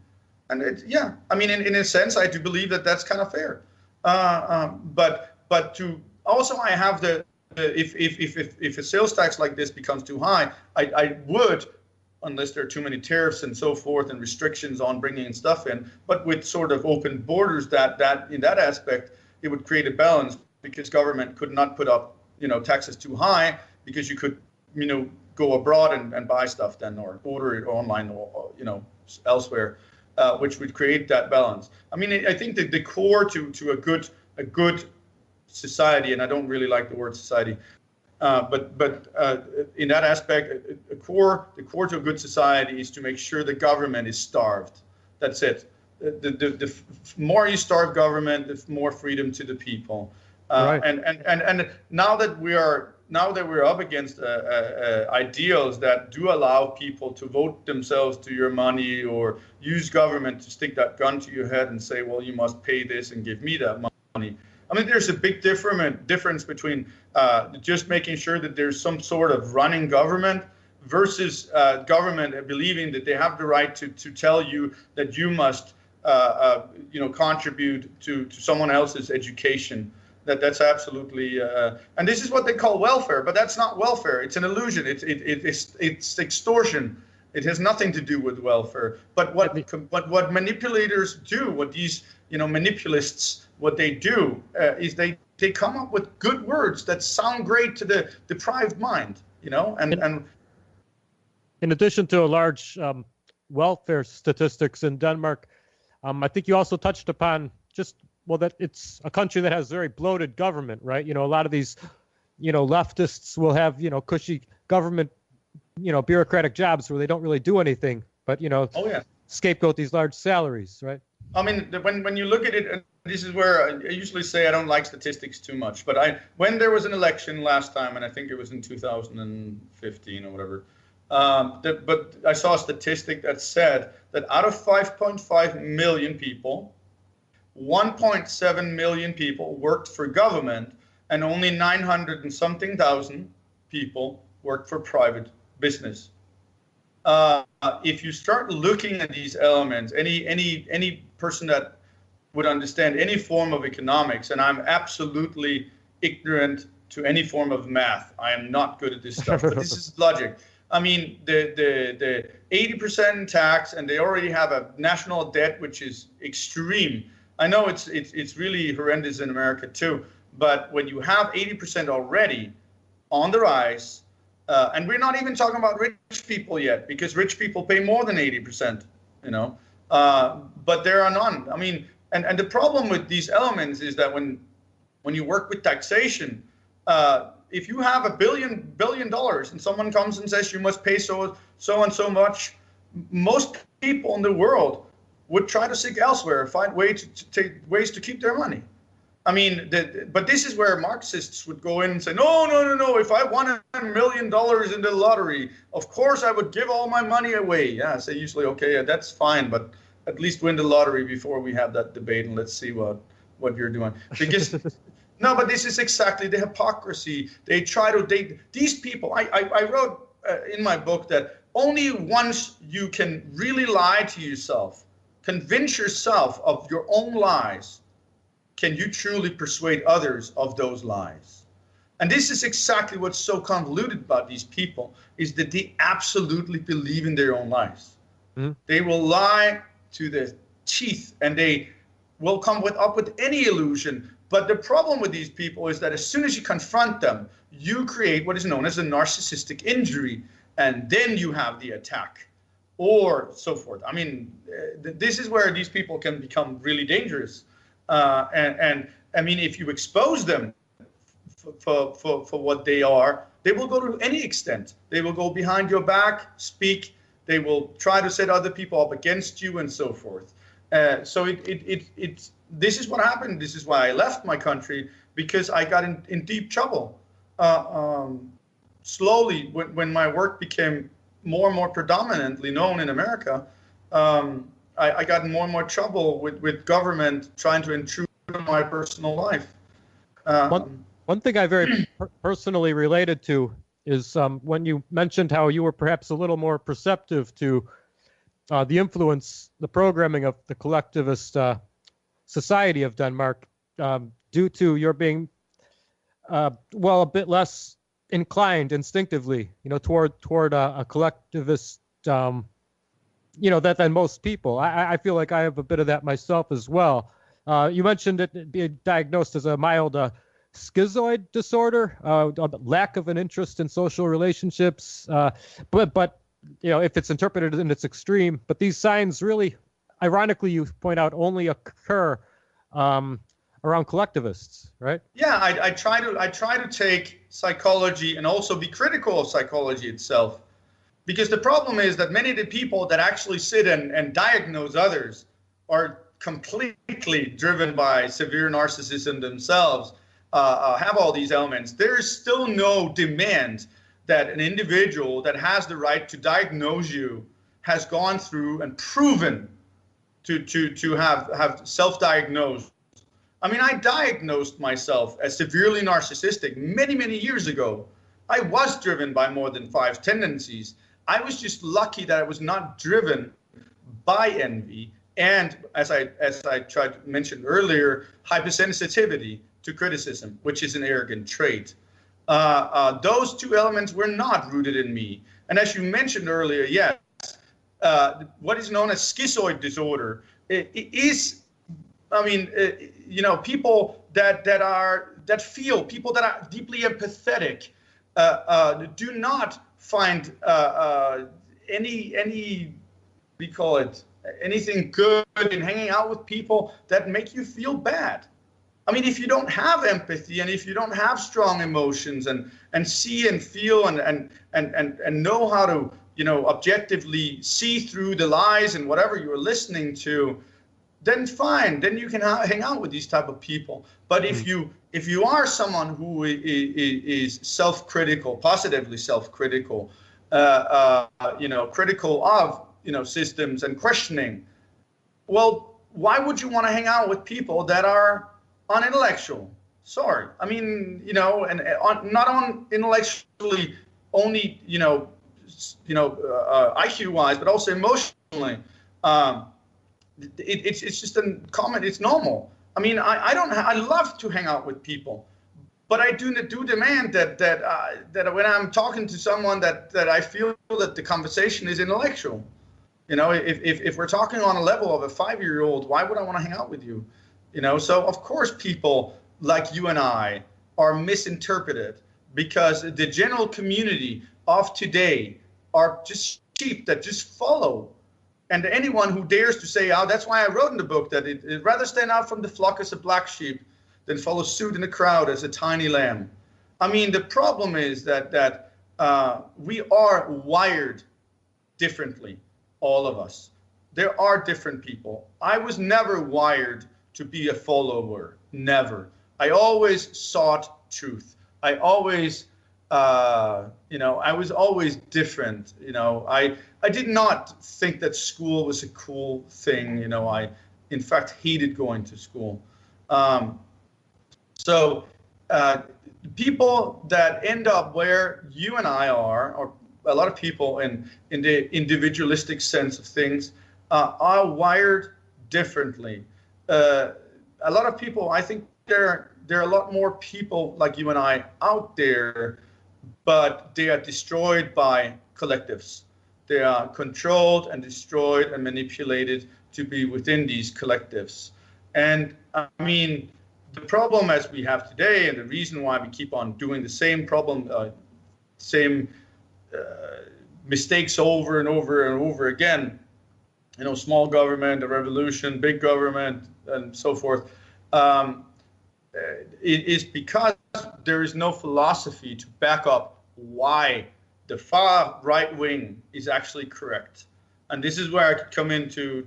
And in a sense, I do believe that that's kind of fair. But to also, I have if a sales tax like this becomes too high, I would, unless there are too many tariffs and so forth and restrictions on bringing stuff in, but with sort of open borders, that in that aspect, it would create a balance because government could not put up, taxes too high because you could, go abroad and buy stuff then or order it online or elsewhere. Which would create that balance. I mean, I think that the core to a good society, and I don't really like the word society, but in that aspect, the core to a good society is to make sure the government is starved. That's it. The more you starve government, the more freedom to the people. Right. And now that we're up against ideals that do allow people to vote themselves to your money or use government to stick that gun to your head and say, well, you must pay this and give me that money. I mean, there's a big difference between just making sure that there's some sort of running government versus government believing that they have the right to tell you that you must contribute to someone else's education. That's absolutely, and this is what they call welfare, but that's not welfare. It's an illusion. It's extortion. It has nothing to do with welfare. But what manipulators do, what these manipulists, what they do is they come up with good words that sound great to the deprived mind, and in addition to a large welfare statistics in Denmark. I think you also touched upon that it's a country that has very bloated government, right? A lot of these, leftists will have, cushy government, bureaucratic jobs where they don't really do anything, but, Oh, yeah. scapegoat these large salaries, right? I mean, when you look at it, and this is where I usually say I don't like statistics too much, but when there was an election last time, and I think it was in 2015 or whatever, but I saw a statistic that said that out of 5.5 million people, 1.7 million people worked for government, and only 900 and something thousand people worked for private business. If you start looking at these elements, any person that would understand any form of economics, and I'm absolutely ignorant to any form of math. I am not good at this stuff, but this is logic. I mean, the 80% tax, and they already have a national debt which is extreme. I know it's really horrendous in America too, but when you have 80% already on the rise, and we're not even talking about rich people yet, because rich people pay more than 80%, but there are none. I mean, and the problem with these elements is that when you work with taxation, if you have $1 billion and someone comes and says you must pay so and so much, most people in the world would try to seek elsewhere, find ways to keep their money. I mean, but this is where Marxists would go in and say, no. If I won $1 million in the lottery, of course I would give all my money away. Yeah, I say usually, okay, yeah, that's fine, but at least win the lottery before we have that debate, and let's see what you're doing. Because no, but this is exactly the hypocrisy. They try to date these people. I wrote in my book that only once you can really lie to yourself, convince yourself of your own lies, can you truly persuade others of those lies. And this is exactly what's so convoluted about these people, is that they absolutely believe in their own lies. Mm-hmm. They will lie to the teeth, and they will come up with any illusion. But the problem with these people is that as soon as you confront them, you create what is known as a narcissistic injury, and then you have the attack, or so forth. I mean, this is where these people can become really dangerous. And I mean, if you expose them for what they are, they will go to any extent. They will go behind your back, speak. They will try to set other people up against you, and so forth. So this is what happened. This is why I left my country, because I got in deep trouble. Slowly, when my work became more and more predominantly known in America, I got in more and more trouble with government trying to intrude in my personal life. One thing I very personally related to is when you mentioned how you were perhaps a little more perceptive to the influence, the programming of the collectivist society of Denmark, due to your being, a bit less inclined instinctively, toward a collectivist, than most people. I feel like I have a bit of that myself as well. You mentioned it being diagnosed as a mild schizoid disorder, a lack of an interest in social relationships, but if it's interpreted in its extreme. But these signs really, ironically, you point out, only occur around collectivists, right? Yeah, I try to take psychology and also be critical of psychology itself, because the problem is that many of the people that actually sit and diagnose others are completely driven by severe narcissism themselves, have all these elements. There is still no demand that an individual that has the right to diagnose you has gone through and proven to have self-diagnosed. I mean, I diagnosed myself as severely narcissistic many years ago. I was driven by more than 5 tendencies. I was just lucky that I was not driven by envy and, as I tried to mention earlier, hypersensitivity to criticism, which is an arrogant trait. Those two elements were not rooted in me. And as you mentioned earlier, yes, what is known as schizoid disorder is, I mean, people that feel, people that are deeply empathetic, do not find any we call it, anything good in hanging out with people that make you feel bad. I mean, if you don't have empathy and if you don't have strong emotions and see and feel and know how to, objectively see through the lies and whatever you're listening to, then fine, then you can hang out with these type of people. But if you are someone who is self-critical, positively self-critical, critical of systems and questioning, well, why would you want to hang out with people that are unintellectual? Sorry, I mean, not on intellectually only, IQ-wise, but also emotionally. It's just a comment. It's normal. I mean, I love to hang out with people, but I do demand that when I'm talking to someone that I feel that the conversation is intellectual. If we're talking on a level of a 5-year-old, why would I want to hang out with you? So of course people like you and I are misinterpreted because the general community of today are just sheep that just follow. And anyone who dares to say, that's why I wrote in the book that it'd rather stand out from the flock as a black sheep than follow suit in the crowd as a tiny lamb. I mean, the problem is that we are wired differently, all of us. There are different people. I was never wired to be a follower, never. I always sought truth. I always, I was always different. I did not think that school was a cool thing. I, in fact, hated going to school. So people that end up where you and I are, or a lot of people in the individualistic sense of things, are wired differently. A lot of people, I think there are a lot more people like you and I out there, but they are destroyed by collectives. They are controlled and destroyed and manipulated to be within these collectives. And I mean, the problem as we have today, and the reason why we keep on doing the same problem, mistakes over and over and over again, small government, a revolution, big government, and so forth, it is because there is no philosophy to back up why the far right wing is actually correct. And this is where I could come into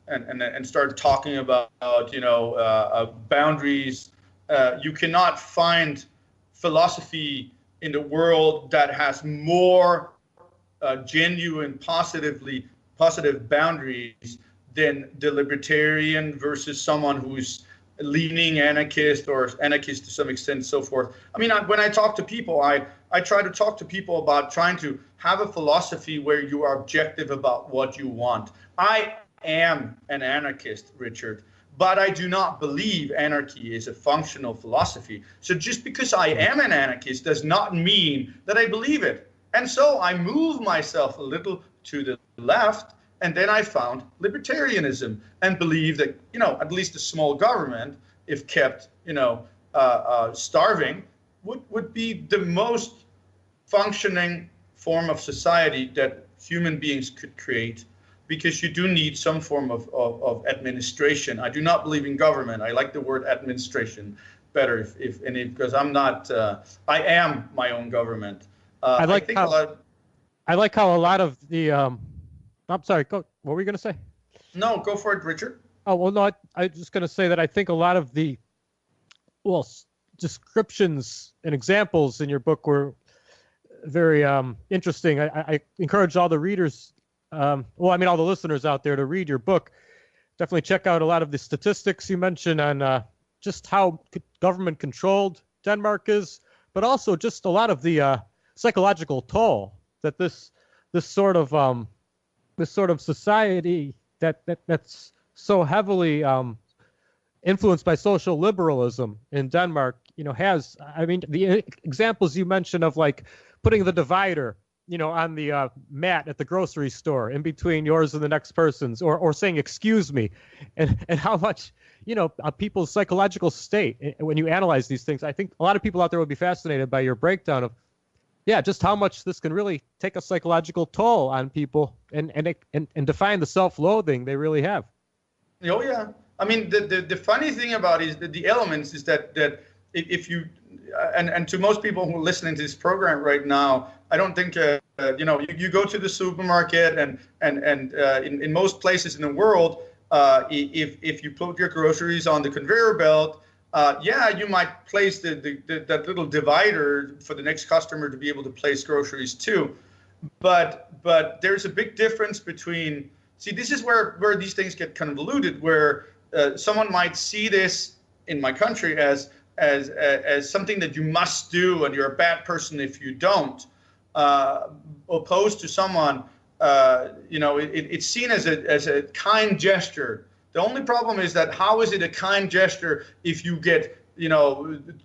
and start talking about boundaries. You cannot find philosophy in the world that has more genuine positive boundaries than the libertarian versus someone who's leaning anarchist or anarchist to some extent, so forth. I mean, when I talk to people, I try to talk to people about trying to have a philosophy where you are objective about what you want. I am an anarchist, Richard, but I do not believe anarchy is a functional philosophy. So just because I am an anarchist does not mean that I believe it. And so I move myself a little to the left, and then I found libertarianism and believe that, at least a small government, if kept, starving, would be the most functioning form of society that human beings could create, because you do need some form of administration. I do not believe in government. I like the word administration better because I'm not, I am my own government. I like how a lot of the, I'm sorry, what were you going to say? No, go for it, Richard. Oh, well, no, I was just going to say that I think a lot of the, descriptions and examples in your book were very interesting. I encourage all the readers, all the listeners out there to read your book. Definitely check out a lot of the statistics you mentioned on just how government controlled Denmark is, but also just a lot of the psychological toll that this sort of society that's so heavily influenced by social liberalism in Denmark, has. I mean, the examples you mentioned of like putting the divider, on the mat at the grocery store in between yours and the next person's, or saying excuse me, and how much people's psychological state when you analyze these things. I think a lot of people out there would be fascinated by your breakdown of yeah, just how much this can really take a psychological toll on people and define the self-loathing they really have. Oh yeah, I mean the funny thing about it is that the elements is that if you and to most people who are listening to this program right now, I don't think you go to the supermarket and in most places in the world, if you put your groceries on the conveyor belt, you might place that little divider for the next customer to be able to place groceries too, but there's a big difference between. See, this is where these things get convoluted, where someone might see this in my country as something that you must do, and you're a bad person if you don't, opposed to someone, it's seen as a kind gesture. The only problem is that how is it a kind gesture if you get,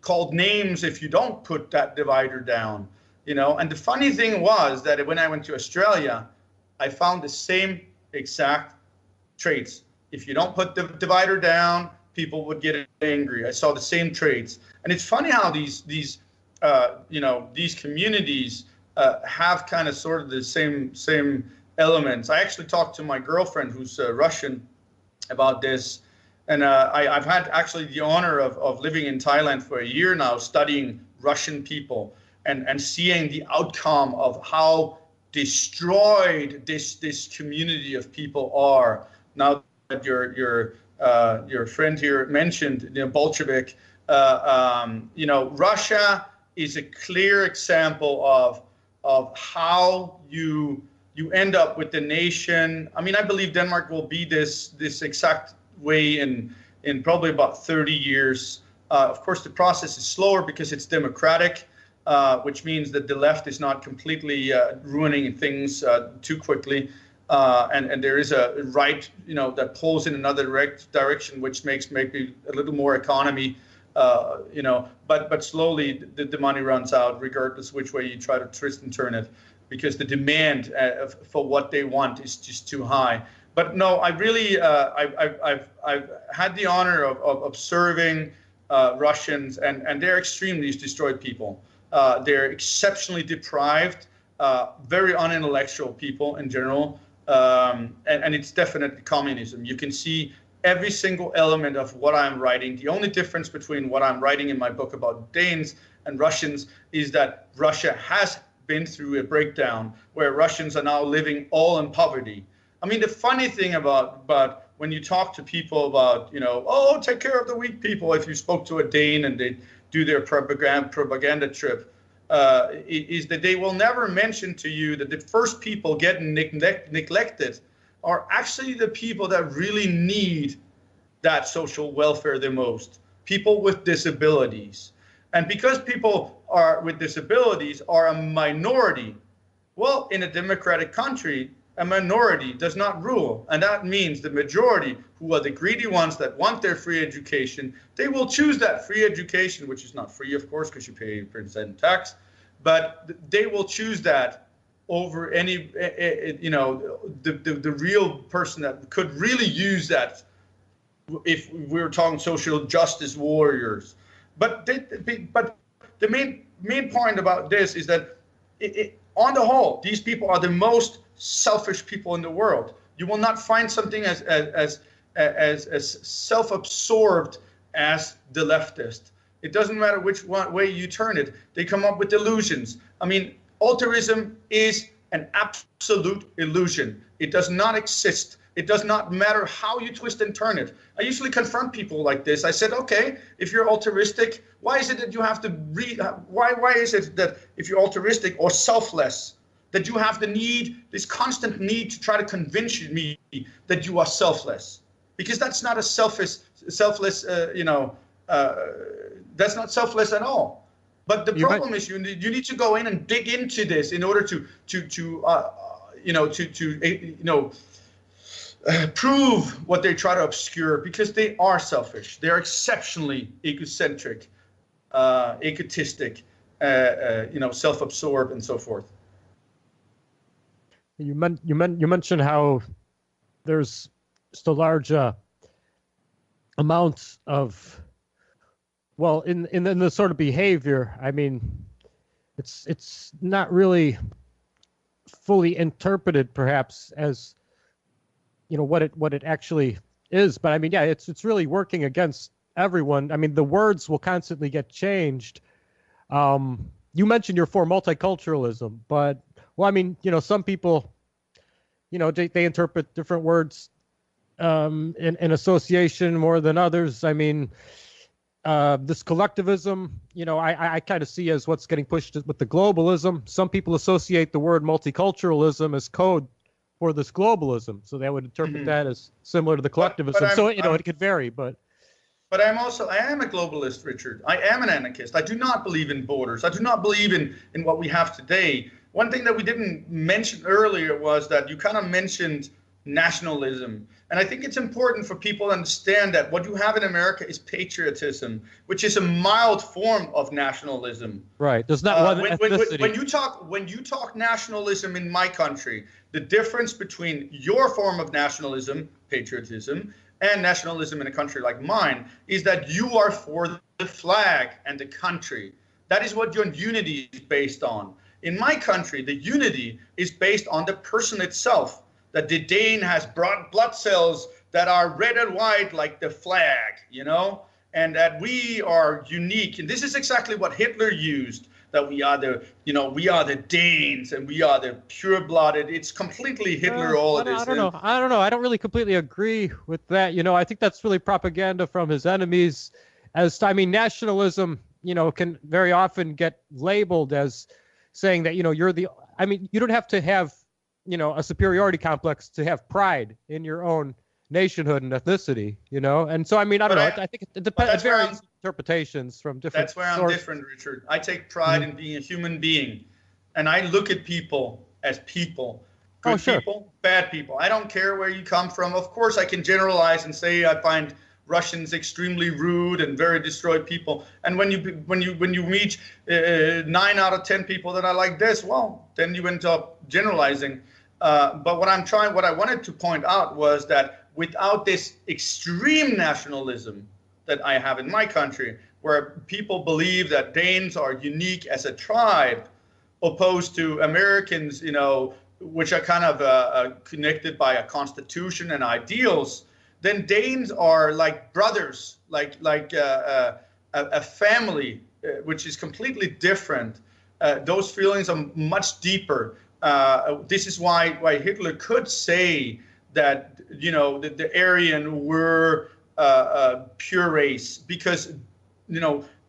called names if you don't put that divider down, And the funny thing was that when I went to Australia, I found the same exact traits. If you don't put the divider down, people would get angry. I saw the same traits, and it's funny how these communities have kind of sort of the same elements. I actually talked to my girlfriend who's Russian about this, and I've had actually the honor of living in Thailand for a year now, studying Russian people and seeing the outcome of how destroyed this community of people are. Now that your friend here mentioned Bolshevik, Russia is a clear example of how you end up with the nation. I mean, I believe Denmark will be this exact way in probably about 30 years. Of course, the process is slower because it's democratic. Which means that the left is not completely ruining things too quickly, and there is a right, that pulls in another direction, which makes maybe a little more economy, but slowly the money runs out, regardless which way you try to twist and turn it, because the demand for what they want is just too high. But no, I really, I've had the honor of observing Russians, and they're extremely destroyed people. They're exceptionally deprived, very unintellectual people in general, and it's definitely communism. You can see every single element of what I'm writing. The only difference between what I'm writing in my book about Danes and Russians is that Russia has been through a breakdown where Russians are now living all in poverty. I mean, the funny thing about when you talk to people about, take care of the weak people, if you spoke to a Dane and they do their propaganda trip, is that they will never mention to you that the first people getting neglected are actually the people that really need that social welfare the most, people with disabilities. And because people with disabilities are a minority, well, in a democratic country, a minority does not rule. And that means the majority, who are the greedy ones that want their free education, they will choose that free education, which is not free, of course, because you pay % tax, but they will choose that over any, the real person that could really use that if we were talking social justice warriors. But the main point about this is that on the whole, these people are the most selfish people in the world. You will not find something as self-absorbed as the leftist. It doesn't matter which way you turn it. They come up with illusions. I mean, altruism is an absolute illusion. It does not exist. It does not matter how you twist and turn it. I usually confront people like this. I said, okay, if you're altruistic, why is it that you have to why is it that if you're altruistic or selfless, that you have this constant need to try to convince me that you are selfless? Because that's not a selfless, that's not selfless at all. But the problem is you need to go in and dig into this in order to prove what they try to obscure, because they are selfish. They are exceptionally egocentric, egotistic, self-absorbed, and so forth. You mentioned how there's just a large amount of, well, in the sort of behavior. I mean, it's not really fully interpreted perhaps as what it actually is. But I mean, yeah, it's really working against everyone. I mean, the words will constantly get changed. You mentioned you're for multiculturalism, but well, I mean, some people, they interpret different words in association more than others. I mean, this collectivism, I kind of see as what's getting pushed with the globalism. Some people associate the word multiculturalism as code for this globalism, so they would interpret that as similar to the collectivism. It could vary, but I am a globalist, Richard. I am an anarchist. I do not believe in borders. I do not believe in what we have today. One thing that we didn't mention earlier was that you kind of mentioned nationalism. And I think it's important for people to understand that what you have in America is patriotism, which is a mild form of nationalism. Right. There's not one ethnicity. When you talk nationalism in my country, the difference between your form of nationalism, patriotism, and nationalism in a country like mine is that you are for the flag and the country. That is what your unity is based on. In my country, the unity is based on the person itself, that the Dane has blood cells that are red and white like the flag, and that we are unique. And this is exactly what Hitler used, that we are the Danes and we are the pure-blooded. It's completely Hitler, all of this. I don't know. I don't really completely agree with that. I think that's really propaganda from his enemies. Nationalism, can very often get labeled as saying that, you're you don't have to have, a superiority complex to have pride in your own nationhood and ethnicity, And so, I don't know. I think it depends. It varies interpretations from different That's where I'm different, Richard. I take pride in being a human being. And I look at people as people. Good people, bad people. I don't care where you come from. Of course, I can generalize and say I find Russians extremely rude and very destroyed people. And when you meet 9 out of 10 people that are like this, well, then you end up generalizing. But what I wanted to point out was that without this extreme nationalism that I have in my country, where people believe that Danes are unique as a tribe, opposed to Americans, which are kind of connected by a constitution and ideals, then Danes are like brothers, like a family, which is completely different. Those feelings are much deeper. This is why Hitler could say that the Aryan were a pure race, because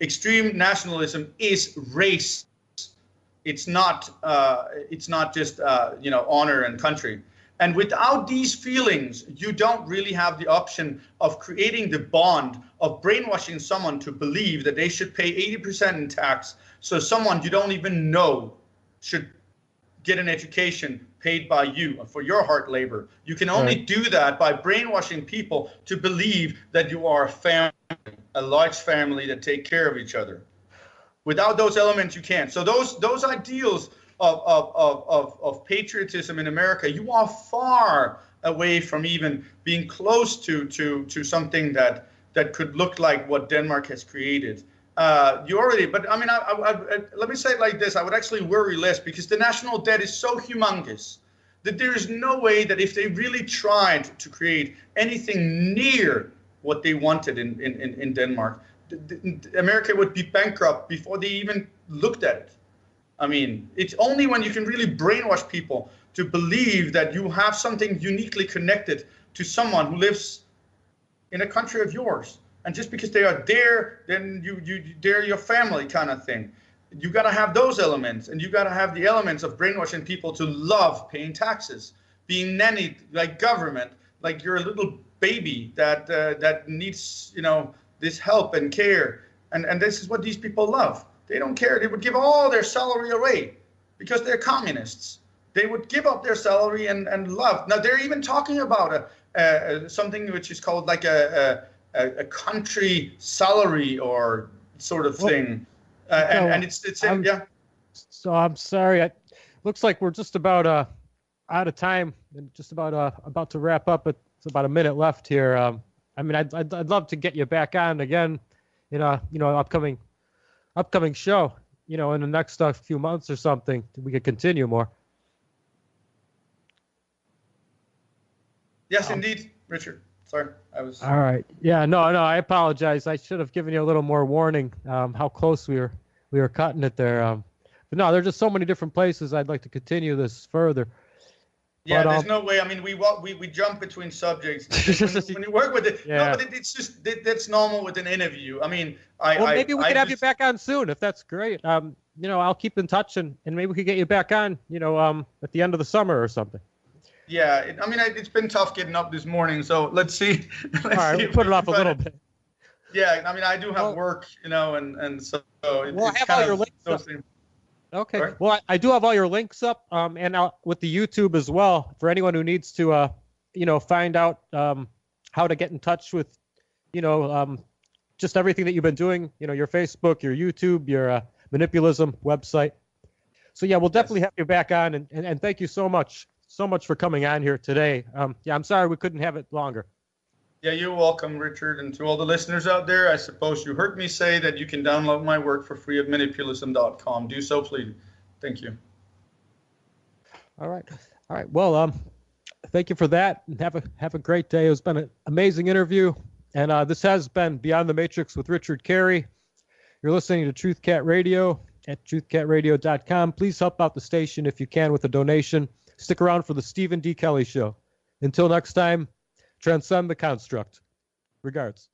extreme nationalism is race. It's not just honor and country. And without these feelings, you don't really have the option of creating the bond of brainwashing someone to believe that they should pay 80% in tax, so someone you don't even know should get an education paid by you for your hard labor. You can only do that by brainwashing people to believe that you are a family, a large family that take care of each other. Without those elements, you can't. So those ideals of patriotism in America, you are far away from even being close to something that could look like what Denmark has created. Let me say it like this: I would actually worry less, because the national debt is so humongous that there is no way that if they really tried to create anything near what they wanted in Denmark, America would be bankrupt before they even looked at it. I mean, it's only when you can really brainwash people to believe that you have something uniquely connected to someone who lives in a country of yours. And just because they are there, then they're your family kind of thing. You got to have those elements, and you got to have the elements of brainwashing people to love paying taxes, being nannied like government, like you're a little baby that needs, this help and care. And this is what these people love. They don't care. They would give all their salary away because they're communists. They would give up their salary and love. Now, they're even talking about something which is called like a country salary or sort of thing. And it's yeah. So I'm sorry. Looks like we're just about out of time and just about to wrap up. It's about a minute left here. I'd love to get you back on again in a upcoming show. in the next few months or something, we could continue more. Yes, indeed, Richard. Sorry, I was. All right. Yeah. No. I apologize. I should have given you a little more warning. How close we were cutting it there. But no, there's just so many different places I'd like to continue this further. Yeah, but, there's no way. I mean, we jump between subjects when you work with it. Yeah. No, but it's just that's normal with an interview. I mean, maybe we could have you back on soon if that's great. I'll keep in touch and maybe we could get you back on. At the end of the summer or something. Yeah, it's been tough getting up this morning, so let's see. All right, we'll put it off a little bit. Yeah, I mean, I do have work, and so I have all your links up. Okay. Sorry? Well, I do have all your links up, and with the YouTube as well for anyone who needs to, find out how to get in touch with, just everything that you've been doing. Your Facebook, your YouTube, your Manipulism website. So yeah, we'll definitely have you back on, and thank you so much for coming on here today. I'm sorry we couldn't have it longer. Yeah, you're welcome, Richard. And to all the listeners out there, I suppose you heard me say that you can download my work for free at manipulism.com. Do so, please. Thank you. All right. Well, thank you for that. And have a great day. It's been an amazing interview. And this has been Beyond the Matrix with Richard Kary. You're listening to Truth Cat Radio at truthcatradio.com. Please help out the station if you can with a donation. Stick around for the Stephen D. Kelly Show. Until next time, transcend the construct. Regards.